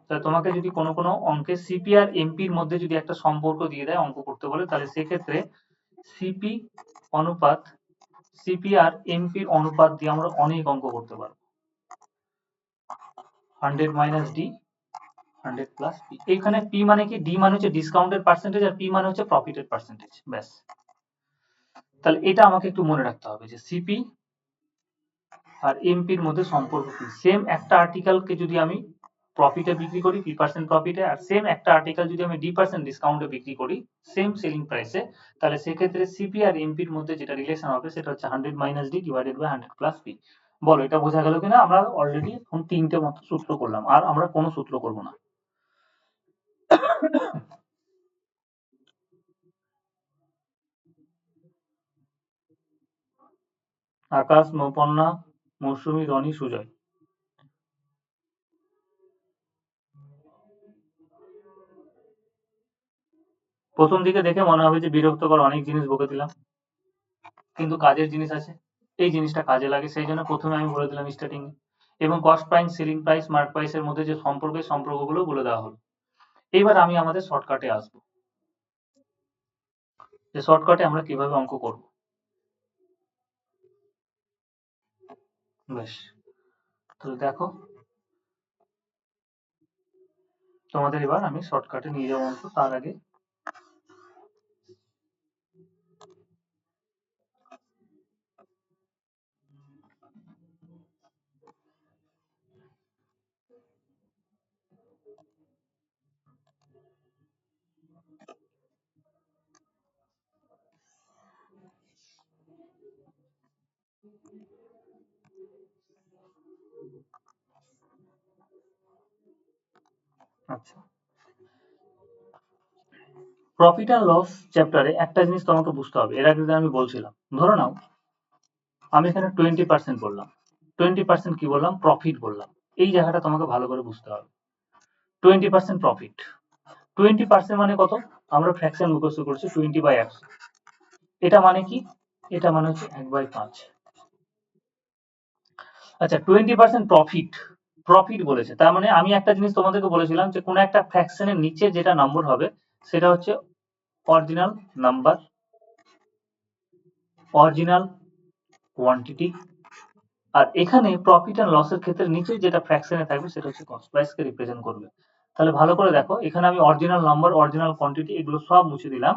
তাহলে তোমাকে যদি কোনো কোনো অঙ্কে সিপি আর এমপির মধ্যে যদি একটা সম্পর্ক দিয়ে দেয় অঙ্ক করতে বলে, তাহলে সেক্ষেত্রে সিপি অনুপাত, সিপি আর এমপির অনুপাত দিয়ে আমরা অনেক অঙ্ক করতে পারবো। 100 মাইনাস ডি 100 প্লাস পি। এখানে পি মানে কি? ডি মানে হচ্ছে ডিসকাউন্টের পার্সেন্টেজ, আর পি মানে হচ্ছে প্রফিটের পার্সেন্টেজ, ব্যাস। তাহলে এটা আমাকে একটু মনে রাখতে হবে যে সিপি আর এমপির মধ্যে সম্পর্ক কি? সেম একটা আর্টিকেলকে যদি আমি প্রফিটে বিক্রি করি P% প্রফিটে, আর সেম একটা আর্টিকেল যদি আমি D% ডিসকাউন্টে বিক্রি করি সেম সেলিং প্রাইসে, তাহলে সেক্ষেত্রে সিপি আর এমপির মধ্যে যেটা রিলেশন হবে সেটা হচ্ছে 100 - D divided by 100 plus P. বলো এটা বোঝা গেল কিনা? আমরা অলরেডি এখন 3টে মতো সূত্র করলাম, আর আমরা কোনো সূত্র করব না। আকাশ, নৌপন্না, মৌসুমী, রনি, সুজয়। প্রথম দিকে দেখে মনে হবে যে বিরক্তকর অনেক জিনিস বকে দিলাম, কিন্তু কাজের জিনিস আছে, এই জিনিসটা কাজে লাগে, সেই জন্য প্রথমে আমি বলে দিলাম স্টার্টিং এ। এবং cost price, selling price, mark প্রাইসের মধ্যে যে সম্পর্ক, এই সম্পর্কগুলো বলে দেওয়া হলো। এইবার আমি আমাদের শর্টকাটে আসবো, যে শর্টকাটে আমরা কিভাবে অঙ্ক করব। বেশ, তো দেখো তোমাদের এবার আমি শর্টকাটে নিয়ে যাবো অঙ্ক, তার আগে আচ্ছা, প্রফিট অ্যান্ড লস চ্যাপ্টারে একটা জিনিস তোমাকে বুঝতে হবে, এর আগে যে আমি বলছিলাম, ধরো নাও আমি এখানে 20% বললাম, 20% কি বললাম? প্রফিট বললাম। এই জায়গাটা তোমাকে ভালো করে বুঝতে হবে। 20% প্রফিট, 20% মানে কত? আমরা ফ্র্যাকশন মুখস্থ করছি 20/100। এটা মানে কি? এটা মানে হচ্ছে 1/5। আচ্ছা, 20% প্রফিট, প্রফিট বলেছে, তার মানে আমি একটা জিনিস তোমাদেরকে বলেছিলাম যে কোনো একটা ফ্র্যাকশনের নিচে যেটা নম্বর হবে সেটা হচ্ছে অরিজিনাল নাম্বার, অরিজিনাল কোয়ান্টিটি। আর এখানে প্রফিট এন্ড লসের ক্ষেত্রে নিচে যেটা ফ্র্যাকশনে থাকবে সেটা হচ্ছে কস্ট প্রাইসকে রিপ্রেজেন্ট করবে। তাহলে ভালো করে দেখো, এখানে আমি অরিজিনাল নাম্বার, অরিজিনাল কোয়ান্টিটি এগুলো সব মুছে দিলাম।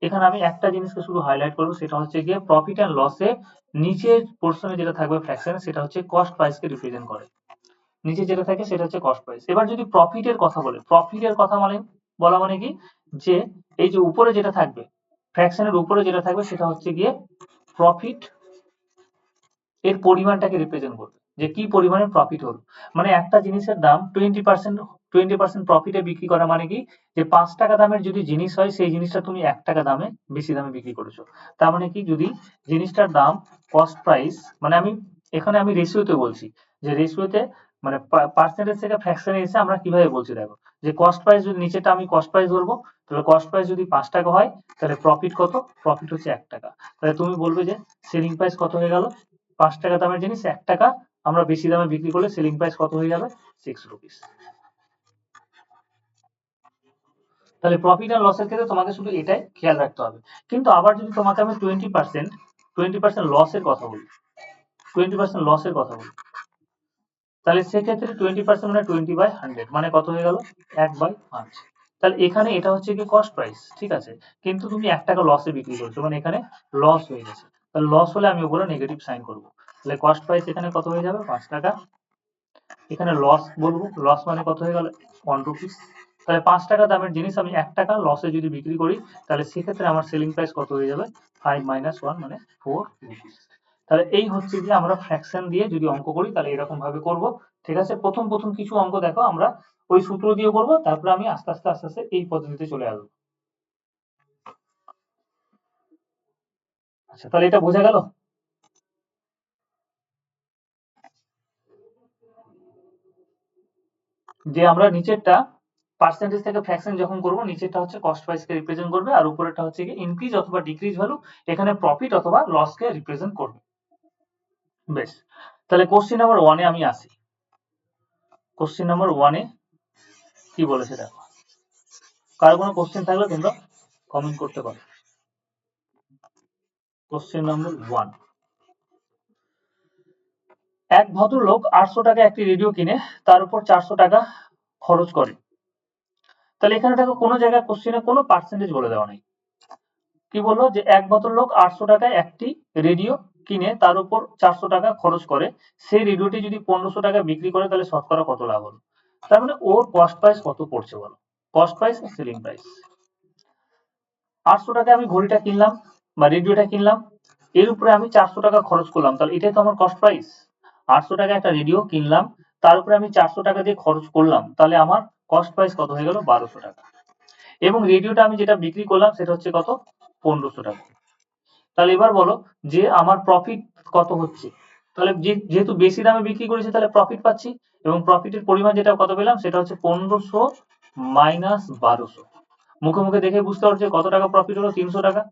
এখানে আমি একটা জিনিসকে শুধু হাইলাইট করবো, সেটা হচ্ছে গিয়ে প্রফিট এন্ড লসে নিচের পোর্শনে যেটা থাকবে ফ্র্যাকশনে সেটা হচ্ছে কস্ট প্রাইসকে রিপ্রেজেন্ট করে। নিচে যেটা থাকে সেটা হচ্ছে কস্ট প্রাইস। এবার যদি প্রফিটের কথা বলে, প্রফিটের কথা মানে বলা মানে কি, যে এই যে উপরে যেটা থাকবে, ফ্র্যাকশনের উপরে যেটা থাকবে সেটা হচ্ছে গিয়ে প্রফিট এর পরিমাণটাকে রিপ্রেজেন্ট করবে, যে কি পরিমাণে প্রফিট হলো। মানে একটা জিনিসের দাম 20% প্রফিটে বিক্রি করা মানে কি, যে 5 টাকা দামের যদি জিনিস হয় সেই জিনিসটা তুমি 1 টাকা দামে বেশি দামে বিক্রি করেছো। তার মানে কি, যদি জিনিসটার দাম কস্ট প্রাইস, মানে আমি এখানে আমি রেশিওতে বলছি, যে রেশিওতে মানে পার্সেন্টেজ থেকে ফ্র্যাকশনে এসে আমরা কিভাবে বলছি দেখো, যে কস্ট প্রাইস যদি নিচেটা আমি কস্ট প্রাইস ধরবো, তাহলে কস্ট প্রাইস যদি 5 টাকা হয় তাহলে প্রফিট কত? প্রফিট হচ্ছে 1 টাকা। তাহলে তুমি বলবে যে সেলিং প্রাইস কত হয়ে গেল? 5 টাকা দামের জিনিস 1 টাকা আমরা বেশি দামে বিক্রি করলে সেলিং প্রাইস কত হয়ে যাবে? 6 রুপিস। তাহলে প্রফিট আর লসের ক্ষেত্রে তোমাকে শুধু এটাই খেয়াল রাখতে হবে। কিন্তু আবার যদি তোমাকে আমি 20% লসের কথা বলি, 20% লসের কথা বলি, তাহলে সেক্ষেত্রে 20% মানে 20/100 মানে কত হয়ে গেল? 1/5। তাহলে এখানে এটা হচ্ছে কি কস্ট প্রাইস, ঠিক আছে, কিন্তু তুমি 1 টাকা লসে বিক্রি করছো, মানে এখানে লস হয়ে গেছে। তাহলে লস হলে আমি উপরে নেগেটিভ সাইন করবো। তাহলে কস্ট প্রাইস এখানে কত হয়ে যাবে? 5 টাকা। এখানে লস বলবো, লস মানে কত হয়ে গেল? 1 রুপিস। তাহলে 5 টাকা দামের জিনিস আমি 1 টাকা লসে যদি বিক্রি করি, তাহলে সেক্ষেত্রে আমার সেলিং প্রাইস কত হয়ে যাবে? 5 - 1 মানে 4 রুপিস। তাহলে এই হচ্ছে যে আমরা ফ্র্যাকশন দিয়ে যদি অঙ্ক করি তাহলে এরকম ভাবে করব। ঠিক আছে, প্রথম প্রথম কিছু অঙ্ক দেখো আমরা ওই সূত্র দিয়ে করব, তারপরে আমি আস্তে আস্তে আস্তে আস্তে এই পদ্ধতিতে চলে আসবো। আচ্ছা, তাহলে এটা বোঝা গেল যে আমরা নিচেরটা পার্সেন্টেজ থেকে ফ্র্যাকশন যখন করব, নিচেরটা হচ্ছে কস্ট প্রাইসকে রিপ্রেজেন্ট করবে, আর উপরেরটা হচ্ছে কি ইনক্রিজ অথবা ডিক্রিজ ভ্যালু, এখানে প্রফিট অথবা লসকে রিপ্রেজেন্ট করবে। বেশ, তাহলে কোশ্চেন নাম্বার 1 এ আমি আসি। কোশ্চেন নাম্বার 1 এ কি বলেছে দেখো, কারো কোনো কোশ্চেন থাকলে তোমরা কমেন্ট করতে পারো। কোশ্চেন নাম্বার 1, এক ভদ্রলোক 800 টাকা একটি রেডিও কিনে তার উপর 400 টাকা খরচ করে। তাহলে এখানে দেখো কোনো জায়গায় কোশ্চেনে কোনো পার্সেন্টেজ বলে দেওয়া নেই। কি বললো, যে এক ভদ্রলোক 800 টাকায় একটি রেডিও কিনে তার উপর 400 টাকা খরচ করে, সেই রেডিওটি যদি 1500 টাকা বিক্রি করে তাহলে শতকরা কত লাভ হলো? তার মানে ওর কস্ট প্রাইস কত পড়ছে বলো? কস্ট প্রাইস আর সেলিং প্রাইস। 800 টাকায় আমি ঘড়িটা কিনলাম বা রেডিওটা কিনলাম, এর উপরে আমি 400 টাকা খরচ করলাম, তাহলে এটাই তো আমার কস্ট প্রাইস। 800 টাকায় একটা রেডিও কিনলাম, তার উপরে আমি 400 টাকা দিয়ে খরচ করলাম, তাহলে আমার কস্ট প্রাইস কত হয়ে গেল? 1200 টাকা। এবং রেডিওটা আমি যেটা বিক্রি করলাম সেটা হচ্ছে কত? 1500 টাকা। তাহলে এবার বলো যে আমার প্রফিট কত হচ্ছে? তাহলে যেহেতু বেশি দামে বিক্রি করেছি তাহলে প্রফিট পাচ্ছি, এবং প্রফিটের পরিমাণ যেটা কত পেলাম সেটা হচ্ছে 1500 মাইনাস 1200। মুখে মুখে দেখে বুঝতে পারছো কত টাকা প্রফিট হলো? 300 টাকা।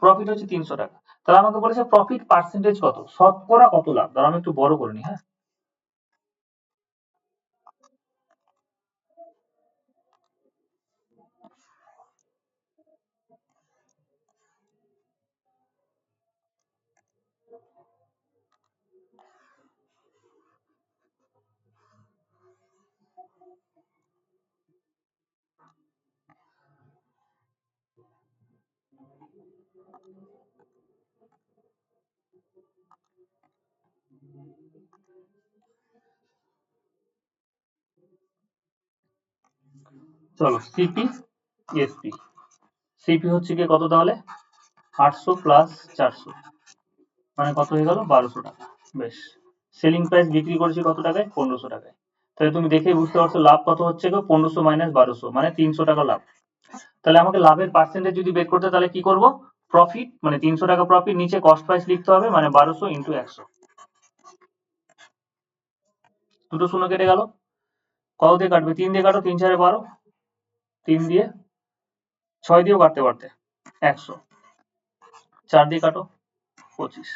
প্রফিট হচ্ছে 300 টাকা। তাহলে আমাকে বলেছে প্রফিট পার্সেন্টেজ কত, শতকরা কত লাভ। ধরো আমি একটু বড় করে নি, হ্যাঁ। চলো সিপি এসপি। সিপি হচ্ছে কি কত তাহলে? 800 প্লাস 400 মানে কত হয়ে গেল? 1200 টাকা। বেশ। সেলিং প্রাইস বিক্রি করেছি কত টাকায়? 1500 টাকায়। তাহলে তুমি দেখেই বুঝতে পারছো লাভ কত হচ্ছে গো? 1500 মাইনাস 1200 মানে 300 টাকা লাভ। তাহলে আমাকে লাভের পার্সেন্টেজ যদি বের করতে তাহলে কি করব? প্রফিট মানে 300 টাকা প্রফিট, নিচে কস্ট প্রাইস লিখতে হবে, মানে 1200 ইন্টু 100। দুটো শূন্য কেটে গেল। কত দিয়ে কাটবে? 3 দিয়ে কাটো, 3 4 12, 3 দিয়ে 6 দিয়েও কাটতে পারতে, 100। 4 দিয়ে কাটো, 25।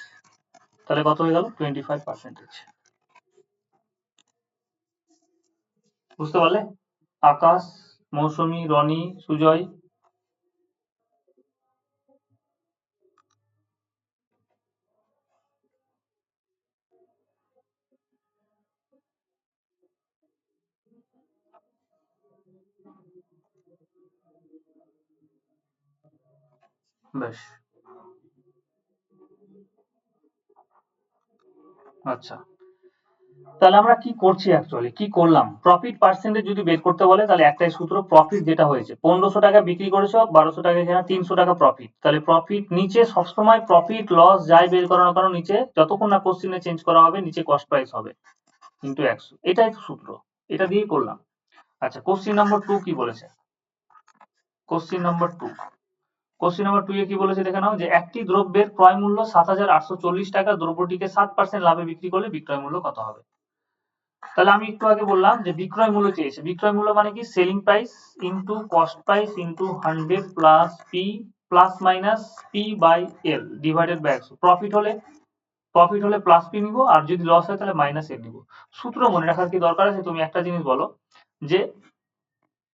তাহলে কত হয়ে গেল? 25%। বুঝতে পারলে? আকাশ, মৌসুমী, রনি, সুজয়। বেশ। আচ্ছা, তাহলে আমরা কি করছি, অ্যাকচুয়ালি কি করলাম? প্রফিট পার্সেন্টেজ যদি বের করতে বলে তাহলে একটাই সূত্র, প্রফিট যেটা হয়েছে 1500 টাকা বিক্রি করেছো, 1200 টাকা এখানে 300 টাকা প্রফিট, তাহলে প্রফিট নিচে সবসময় প্রফিট লস যাই বের করানো কারণ নিচে যতক্ষণ না কোশ্চিনে চেঞ্জ করা হবে নিচে কস্ট প্রাইস হবে ইন্টু 100, এটাই তো সূত্র, এটা দিয়েই করলাম। আচ্ছা, কোশ্চিন নাম্বার 2 কি বলেছে? কোশ্চিন নাম্বার 2, কোশ্চিন নাম্বার 2 এ কি বলেছে দেখে নাও, যে একটি দ্রব্যের ক্রয় মূল্য 7840 টাকা, দ্রব্যটিকে 7% লাভে বিক্রি করলে বিক্রয় মূল্য কত হবে? তাহলে আমি একটু আগে বললাম যে বিক্রয় মূল্য চেয়েছে, বিক্রয় মূল্য মানে কি? Selling price into cost price into 100 plus P plus minus P by L divided by 100। Profit হলে প্লাস পি নিব, আর যদি লস হয় তাহলে মাইনাস এল নিব। সূত্র মনে রাখার কি দরকার আছে? তুমি একটা জিনিস বলো যে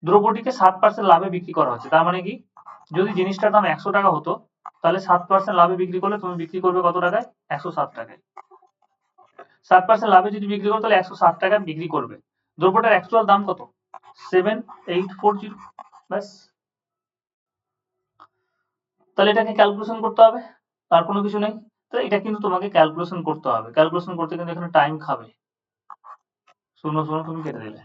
দ্রব্যটিকে 7% লাভে বিক্রি করা হচ্ছে, তার মানে কি? যদি জিনিসটার দাম 100 টাকা হতো তাহলে 7% লাভে বিক্রি করলে তুমি বিক্রি করবে কত টাকায়? 107 টাকায়। 7% লাভে যদি বিক্রি করো তাহলে 107 টাকায় বিক্রি করবে। দ্রব্যটার অ্যাকচুয়াল দাম কত? 7840। ব্যাস। তাহলে এটাকে ক্যালকুলেশন করতে হবে, আর কোনো কিছু নেই। তো এটা কিন্তু তোমাকে ক্যালকুলেশন করতে হবে, ক্যালকুলেশন করতে কিন্তু এখানে টাইম খাবে। শূন্য শূন্য তুমি কেটে দিলে,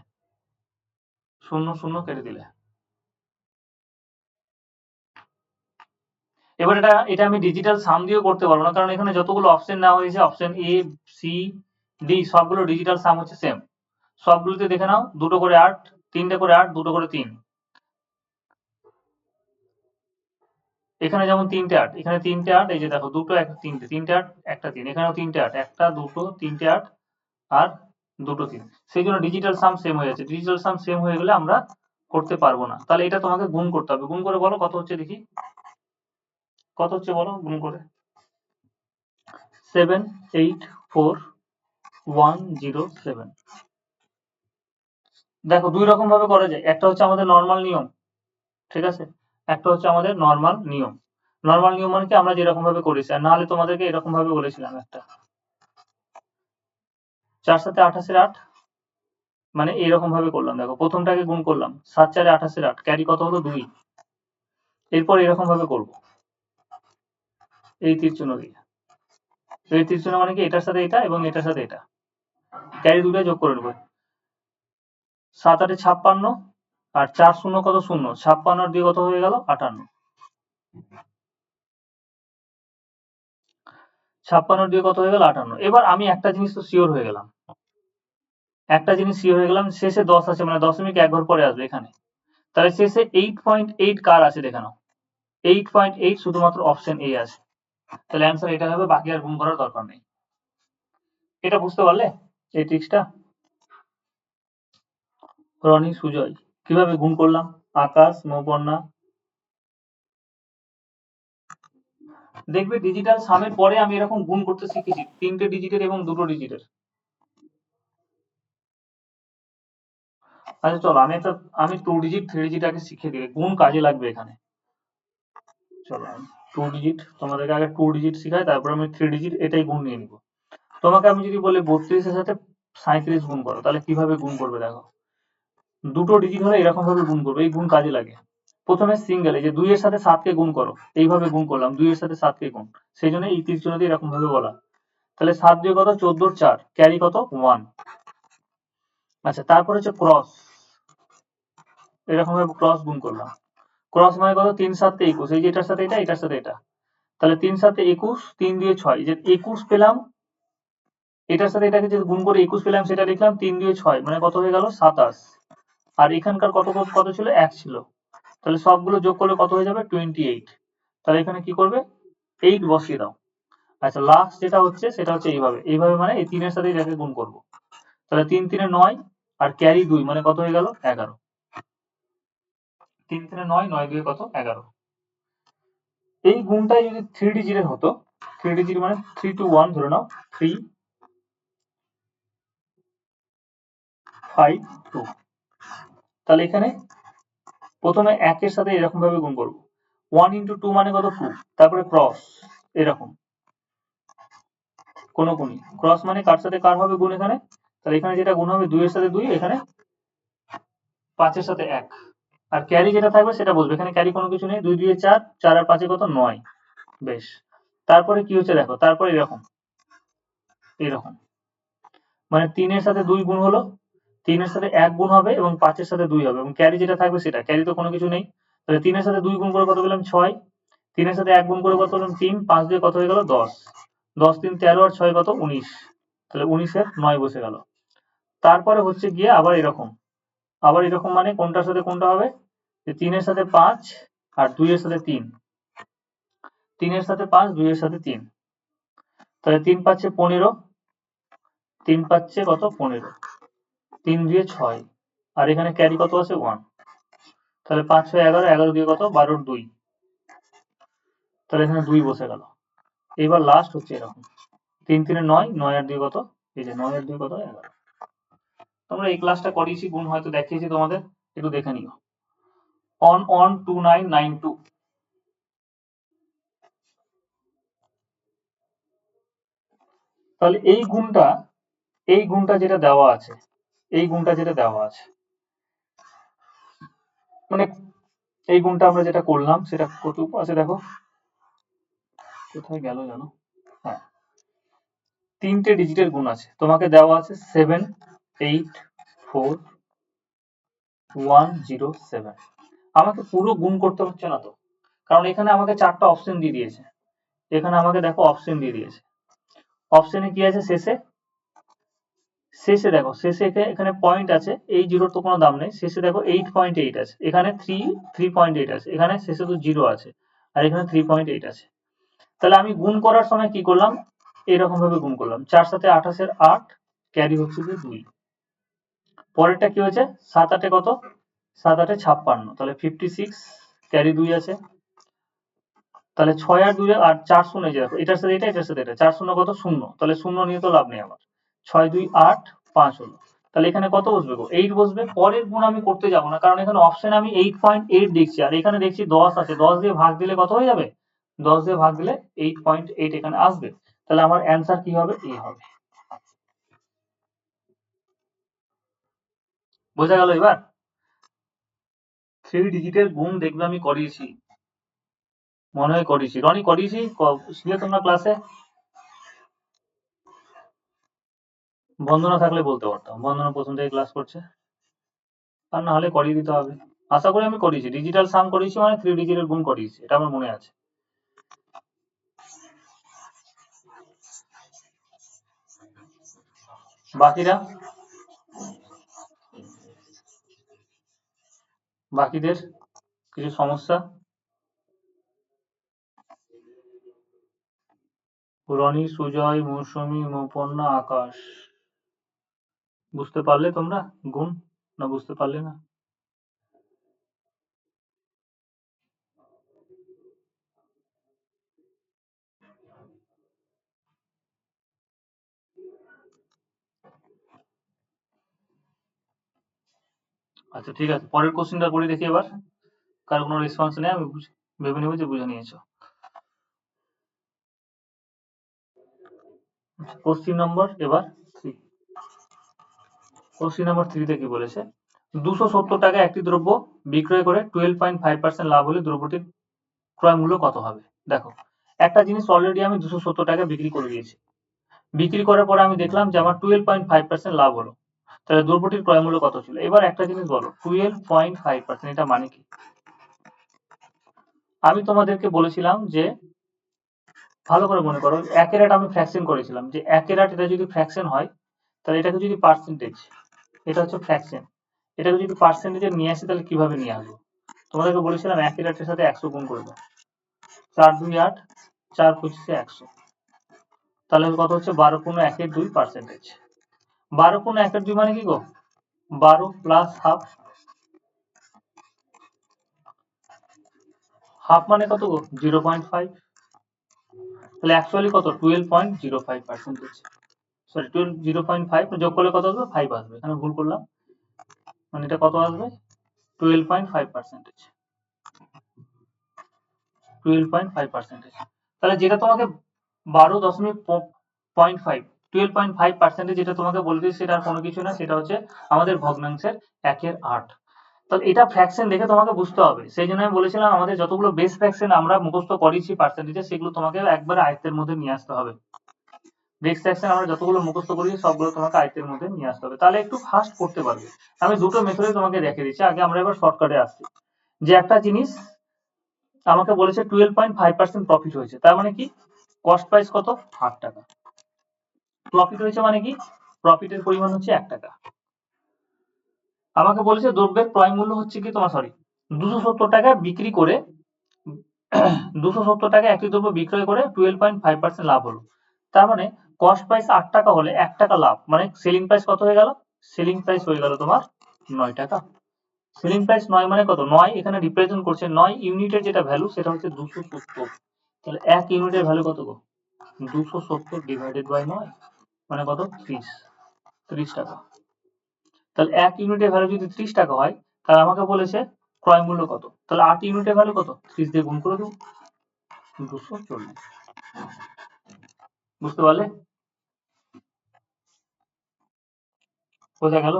শূন্য শূন্য কেটে দিলে। এবার এটা এটা আমি ডিজিটাল সাম দিয়েও করতে পারবো না, কারণ এখানে যতগুলো অপশন নেওয়া হয়েছে, অপশন এ সি ডি সবগুলো ডিজিটাল সাম হচ্ছে সেম। সবগুলোতে দেখে নাও, দুটো করে 8, তিনটে করে 8, দুটো করে 3। এখানে যেমন 3টে 8, এখানে 3টে 8, এই যে দেখো দুটো একটা 3টে, 3টে 8 একটা 3, এখানেও 3টে 8, একটা দুটো 3টে 8 আর দুটো 3। সেই জন্য ডিজিটাল সাম সেম হয়ে যাচ্ছে, ডিজিটাল সাম সেম হয়ে গেলে আমরা করতে পারবো না। তাহলে এটা তোমাকে গুণ করতে হবে, গুণ করে বলো কত হচ্ছে দেখি, কত হচ্ছে বলো গুণ করে। 784107। দেখো দুই রকম ভাবে করা যায়, একটা হচ্ছে আমাদের নর্মাল নিয়ম, ঠিক আছে, একটা হচ্ছে আমাদের নর্মাল নিয়ম। নর্মাল নিয়ম মানে কি? আমরা যেরকম ভাবে করেছি, আর না হলে তোমাদেরকে এরকম ভাবে বলেছিলাম একটা 4 7 28 8, মানে এরকম ভাবে করলাম। দেখো প্রথমটাকে গুণ করলাম, 7 4 28 8, ক্যারি কত হলো? 2। এরপর এরকম ভাবে করব, এই তীর চিহ্ন দিয়ে। এই 30 শূন্য মানে কি এটার সাথে এটা এবং এটার সাথে এটা, ক্যারি দুটো যোগ করে নেবো। 7 8 56 আর 4 শূন্য কত শূন্য, 56 দিয়ে কত হয়ে গেল 58, 56 দিয়ে কত হয়ে গেল 58। এবার আমি একটা জিনিস তো শিওর হয়ে গেলাম, শেষে 10 আছে মানে দশমিক এক ঘর পরে আসবে এখানে, তাহলে শেষে 8.8 কার আছে দেখে নাও, 8.8 শুধুমাত্র অপশন এ আছে, তাহলে অ্যান্সার এটা হবে, বাকি আর গুণ করার দরকার নেই। এটা বুঝতে পারলে এই ট্রিক্সটা? রনি, সুজয়, কিভাবে গুণ করলাম? আকাশ, মৌপর্ণা, দেখবে ডিজিটাল সামের পরে আমি এরকম গুণ করতে শিখেছি, 3টে ডিজিটের এবং 2টো ডিজিটের। আচ্ছা চলো আমি 2 ডিজিট 3 ডিজিট আগে শিখিয়ে দিই, গুণ কাজে লাগবে এখানে। চলো 2 ডিজিট তোমাদেরকে আগে 2 ডিজিট শিখাই, তারপর আমি 3 ডিজিট এটাই গুণ নিয়ে নিব। তোমাকে আমি যদি বলি 32 এর সাথে 37 গুণ করো, তাহলে কিভাবে গুণ করবে দেখো, দুটো ডিজিট হলে এরকম ভাবে গুণ করবে, এই গুণ কাজে লাগে। প্রথমে সিঙ্গেল, এই যে 2 এর সাথে 7 কে গুণ করো, এইভাবে গুণ করলাম 2 এর সাথে 7 কে গুণ, সেই জন্য এই 30 জন দিয়ে এরকম ভাবে বলা। তাহলে 7 দিয়ে কত 14 4, ক্যারি কত 1। আচ্ছা তারপর হচ্ছে ক্রস, এরকম ভাবে ক্রস গুণ করলাম, ক্রস মানে কত 3 7 21, এই যে এটার সাথে এটা এটার সাথে এটা, তাহলে 3 7 21, 3 দিয়ে 6, এই যে 21 পেলাম, এটার সাথে এটাকে যে গুণ করে 21 পেলাম সেটা লিখলাম, 3 দিয়ে 6 মানে কত হয়ে গেল 27, আর এখানকার কত কত ছিল 1 ছিল, তাহলে সবগুলো যোগ করলে কত হয়ে যাবে 28। তাহলে এখানে কি করবে 8 বসিয়ে দাও। আচ্ছা লাস্ট যেটা হচ্ছে সেটা হচ্ছে এইভাবে মানে এই 3 এর সাথে এটাকে গুণ করব, তাহলে 3 3 9 আর ক্যারি 2 মানে কত হয়ে গেল 11, 3 3 9, 9 2 কত 11। এই গুণটাই যদি 3 ডিজিটের হতো, 3 ডিজিট মানে 3 2 1 ধরে নাও, 3 5 2, তাহলে এখানে প্রথমে 1 এর সাথে এরকম ভাবে গুণ করব, 1 ইন্টু 2 মানে কত 2, তারপরে ক্রস এরকম কোনকুনি, ক্রস মানে কার সাথে কার হবে গুণ এখানে, তাহলে এখানে যেটা গুণ হবে 2 এর সাথে 2, এখানে 5 এর সাথে 1, আর ক্যারি যেটা থাকবে সেটা বসবে, এখানে ক্যারি কোনো কিছু নেই, 2 2 4, 4 আর 5 কত 9। বেশ, তারপরে কি হচ্ছে দেখো, তারপরে এরকম এরকম মানে 3 এর সাথে 2 গুণ হলো, 3 এর সাথে 1 গুণ হবে এবং 5 এর সাথে 2 হবে, এবং ক্যারি যেটা থাকবে সেটা, ক্যারি তো কোনো কিছু নেই, তাহলে 3 এর সাথে 2 গুণ করে কত পেলাম 6, 3 এর সাথে 1 গুণ করে কত পেলাম 3, 5 দিয়ে কত হয়ে গেল 10, 10 3 13 আর 6 কত 19, তাহলে 19 এর 9 বসে গেল। তারপরে হচ্ছে গিয়ে আবার এরকম মানে কোনটার সাথে কোনটা হবে, যে 3 এর সাথে 5 আর 2 এর সাথে 3, 3 এর সাথে 5 2 এর সাথে 3, তাহলে 3 5 15, 3 5 কত 15, 3 দিয়ে 6, আর এখানে ক্যারি কত আছে 1, তাহলে 5 6 11, 11 দিয়ে কত 12 2, তাহলে এখানে 2 বসে গেল। এবার লাস্ট হচ্ছে এরকম 3 3 9, 9 আর 2 কত, এই যে 9 আর 2 কত 11। তোমরা এই ক্লাসটা করিয়েছি, গুণ হয়তো দেখিয়েছি তোমাদের, একটু দেখে নিও। অন অন 2992, তাহলে এই গুণটা যেটা দেওয়া আছে, এই গুণটা যেটা দেওয়া আছে মানে এই গুণটা আমরা যেটা করলাম সেটা কত আছে দেখো, কোথায় গেল জানো, হ্যাঁ 3টে ডিজিটের গুণ আছে, তোমাকে দেওয়া আছে 7 8 4 1 0 7, আমাকে পুরো গুণ করতে হচ্ছে না তো, কারণ এখানে আমাকে 4টা অপশন দিয়ে দিয়েছে, এখানে আমাকে দেখো অপশন দিয়ে দিয়েছে, অপশনে কি আছে শেষে, দেখো শেষে এখানে পয়েন্ট আছে, এই জিরোর তো কোনো দাম নেই, শেষে দেখো 8.8 আছে, এখানে 3.8 আছে, এখানে শেষে তো জিরো আছে, আর এখানে 3.8 আছে। তাহলে আমি গুণ করার সময় কি করলাম, এরকম ভাবে গুণ করলাম, 4 7 28 8, ক্যারি হচ্ছে যে 2, পরেরটা কি হয়েছে 7 8 কত, 7 8 56, তাহলে 56, ক্যারি 2 আছে, তাহলে 6 আর 2 আর 4 শূন্য, এই যে দেখো এটার সাথে এটা এটার সাথে এটা, 4 শূন্য কত শূন্য, তাহলে শূন্য নিয়ে তো লাভ নেই আমার, 6 2 8 5 হলো, তাহলে এখানে কত বসবে গো 8 বসবে। পরের গুণ আমি করতে যাব না, কারণ এখানে অপশন আমি 8.8 দেখছি, আর এখানে দেখছি 10 আছে, 10 দিয়ে ভাগ দিলে কত হয়ে যাবে, 10 দিয়ে ভাগ দিলে 8.8 এখানে আসবে, তাহলে আমার অ্যান্সার কি হবে, এ হবে। বোঝা গেল এবার? 3 ডিজিটের গুণ দেখবে আমি করিয়েছি, মনে হয় করিয়েছি, রনি করিয়েছি, ছিলে তোমরা ক্লাসে? বন্দনা থাকলে বলতে পারতাম, বন্দনা প্রথম থেকে ক্লাস করছে। আর না হলে করিয়ে দিতে হবে। আশা করি আমি করিয়েছি, ডিজিটাল সাম করিয়েছি মানে 3 ডিজিটের গুণ করিয়েছি, এটা আমার মনে আছে। বাকিরা, বাকিদের কিছু সমস্যা? রনি, সুজয়, মৌসুমী, মৌপর্ণা, আকাশ, বুঝতে পারলে তোমরা গুণ, না বুঝতে পারলে না? আচ্ছা ঠিক আছে, পরের কোশ্চেনটা করে দেখি এবার। কার কোনো রেসপন্স নেই, আমি ভেবে নেবো যে বুঝে নিয়েছো। কোশ্চিন নম্বর এবার 3। কোশ্চিন নম্বর 3 তে কি বলেছে? 270 টাকা একটি দ্রব্য বিক্রয় করে 12.5% লাভ হলে দ্রব্যটির ক্রয় মূল্য কত হবে? দেখো, একটা জিনিস অলরেডি আমি 270 টাকা বিক্রি করে দিয়েছি। বিক্রি করার পরে আমি দেখলাম যে আমার 12.5% লাভ হলো। তাহলে দ্রব্যটির ক্রয় মূল্য কত ছিল? এবার একটা জিনিস বলো, 12.5% এটা মানে কি? আমি তোমাদেরকে বলেছিলাম যে ভালো করে মনে করো, একের আট আমি ফ্র্যাকশন করেছিলাম, যে একের আট এটা যদি ফ্র্যাকশন হয়, তাহলে এটাকে যদি পার্সেন্টেজ, এটা হচ্ছে ফ্র্যাকশন, এটাকে যদি পার্সেন্টেজে নিয়ে আসি তাহলে কিভাবে নিয়ে আসবো? তোমাদেরকে বলেছিলাম একের আটের সাথে 100 গুণ করে দাও। 4 2 8, 4 25 100, তাহলে কত হচ্ছে? 12.1/2 12.1/2 মানে কি গো? 12 প্লাস হাফ, হাফ মানে কত গো? 0.5। তাহলে অ্যাকচুয়ালি কত? 12.05%। সরি, 0.5 যোগ করলে কত আসবে? 5 আসবে, এখানে ভুল করলাম, মানে এটা কত আসবে? 12.5%। 12.5%। তাহলে যেটা তোমাকে 12.5, 12.5% যেটা তোমাকে বলে দিয়েছে, সেটা আর কোনো কিছু না, সেটা হচ্ছে আমাদের ভগ্নাংশের 1/8। তাহলে এটা ফ্র্যাকশন দেখে তোমাকে বুঝতে হবে, সেই জন্য আমি বলেছিলাম আমাদের যতগুলো বেস ফ্র্যাকশন আমরা মুখস্থ করেছি পার্সেন্টেজে, সেগুলো তোমাকে একবার আয়ত্তের মধ্যে নিয়ে আসতে হবে। বেস ফ্র্যাকশন আমরা যতগুলো মুখস্থ করেছি সবগুলো তোমাকে আয়ত্তের মধ্যে নিয়ে আসতে হবে, তাহলে একটু ফাস্ট করতে পারবে। আমি দুটো মেথডে তোমাকে দেখে দিচ্ছি, আগে আমরা এবার শর্টকাটে আসছি। যে একটা জিনিস আমাকে বলেছে 12.5% প্রফিট হয়েছে, তার মানে কি? কস্ট প্রাইস কত? 8 টাকা। প্রফিট হয়েছে মানে কি? প্রফিটের পরিমাণ হচ্ছে 1 টাকা। আমাকে বলেছে দ্রব্যের ক্রয় মূল্য হচ্ছে কি তোমার, সরি, 270 টাকা বিক্রি করে 270 টাকা একটি দ্রব্য বিক্রয় করে 12.5% লাভ হলো। তার মানে কস্ট প্রাইস 8 টাকা হলে 1 টাকা লাভ, মানে সেলিং প্রাইস কত হয়ে গেল? সেলিং প্রাইস হয়ে গেল তোমার 9 টাকা। সেলিং প্রাইস 9 মানে কত? 9 এখানে রিপ্রেজেন্ট করছে 9 ইউনিটের যেটা ভ্যালু সেটা হচ্ছে 270। তাহলে 1 ইউনিটের ভ্যালু কত গো? 270 ডিভাইডেড বাই 9 মানে কত? 30। 30 টাকা। তাহলে 1 ইউনিটের ভ্যালু যদি 30 টাকা হয়, তাহলে আমাকে বলেছে ক্রয় মূল্য কত? তাহলে 8 ইউনিটের ভ্যালু কত? 30 দিয়ে গুণ করে দেবো, 240। বুঝতে পারলে? বোঝা গেল?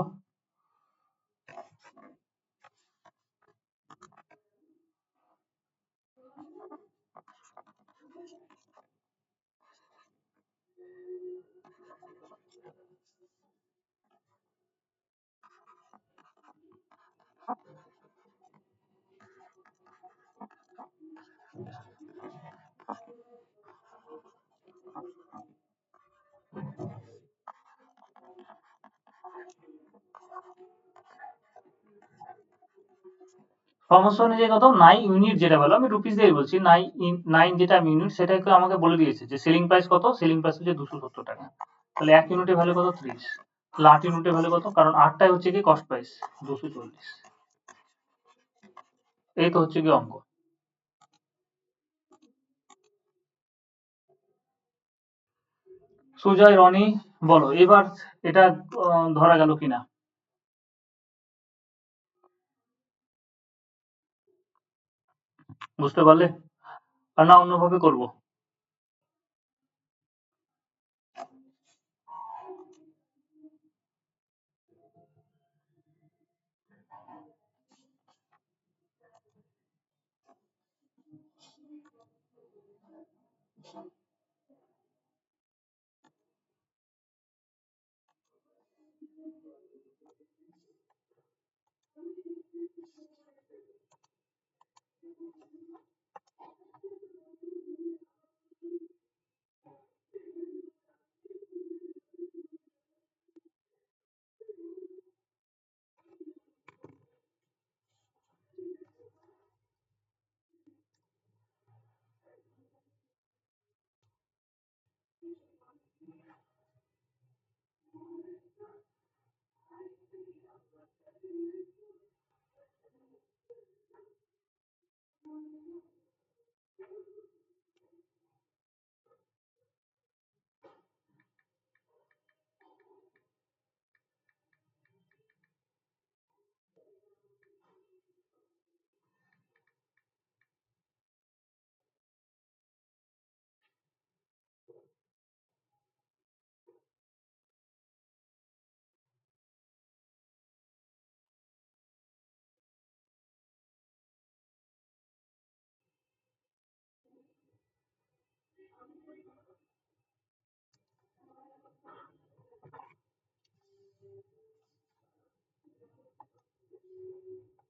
সমস্যা অনুযায়ী কত? 9 ইউনিট যেটা বলো, আমি রুপিস দিয়ে বলছি, 9 যেটা ইউনিট সেটাকে আমাকে বলে দিয়েছে যে সেলিং প্রাইস কত? সেলিং প্রাইস হচ্ছে 270 টাকা। তাহলে 1 ইউনিটের ভ্যালু কত? 30। তাহলে 8 ইউনিটের ভ্যালু কত? কারণ 8টাই হচ্ছে কি কস্ট প্রাইস, 240। এই তো হচ্ছে কি অঙ্ক। সুজয়, রনি, বলো এবার এটা ধরা গেল কিনা। বুঝতে পারলে? আর না অন্যভাবে করব?